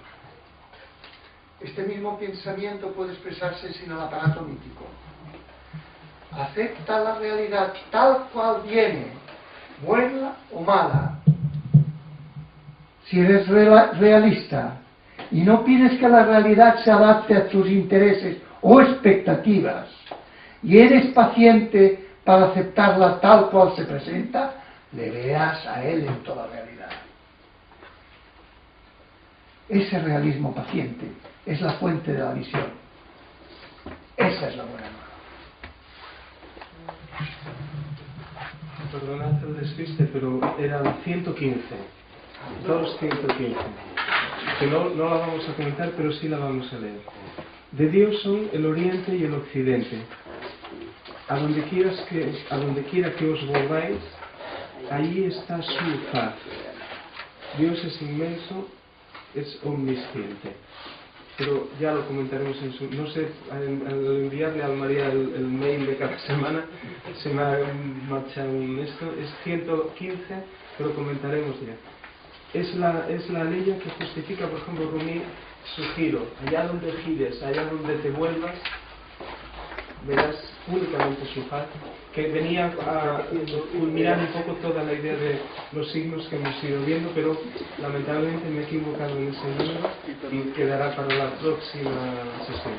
Este mismo pensamiento puede expresarse sin el aparato mítico. Acepta la realidad tal cual viene, buena o mala. Si eres realista y no pides que la realidad se adapte a tus intereses o expectativas, y eres paciente para aceptarla tal cual se presenta, le verás a él en toda realidad. Ese realismo paciente es la fuente de la visión. Esa es la buena nueva. Perdonad el despiste, pero era 115. 2.115. Que no la vamos a comentar, pero sí la vamos a leer. De Dios son el oriente y el occidente. A donde quiera que os volváis, allí está su faz. Dios es inmenso, es omnisciente. Pero ya lo comentaremos en su... No sé, al enviarle a María el mail de cada semana, se me ha marchado esto. Es 115, pero comentaremos ya. Es la ley que justifica, por ejemplo, Rumi, su giro. Allá donde gires, allá donde te vuelvas, verás únicamente su faz, que venía a culminar un poco toda la idea de los signos que hemos ido viendo, pero lamentablemente me he equivocado en ese número y quedará para la próxima sesión.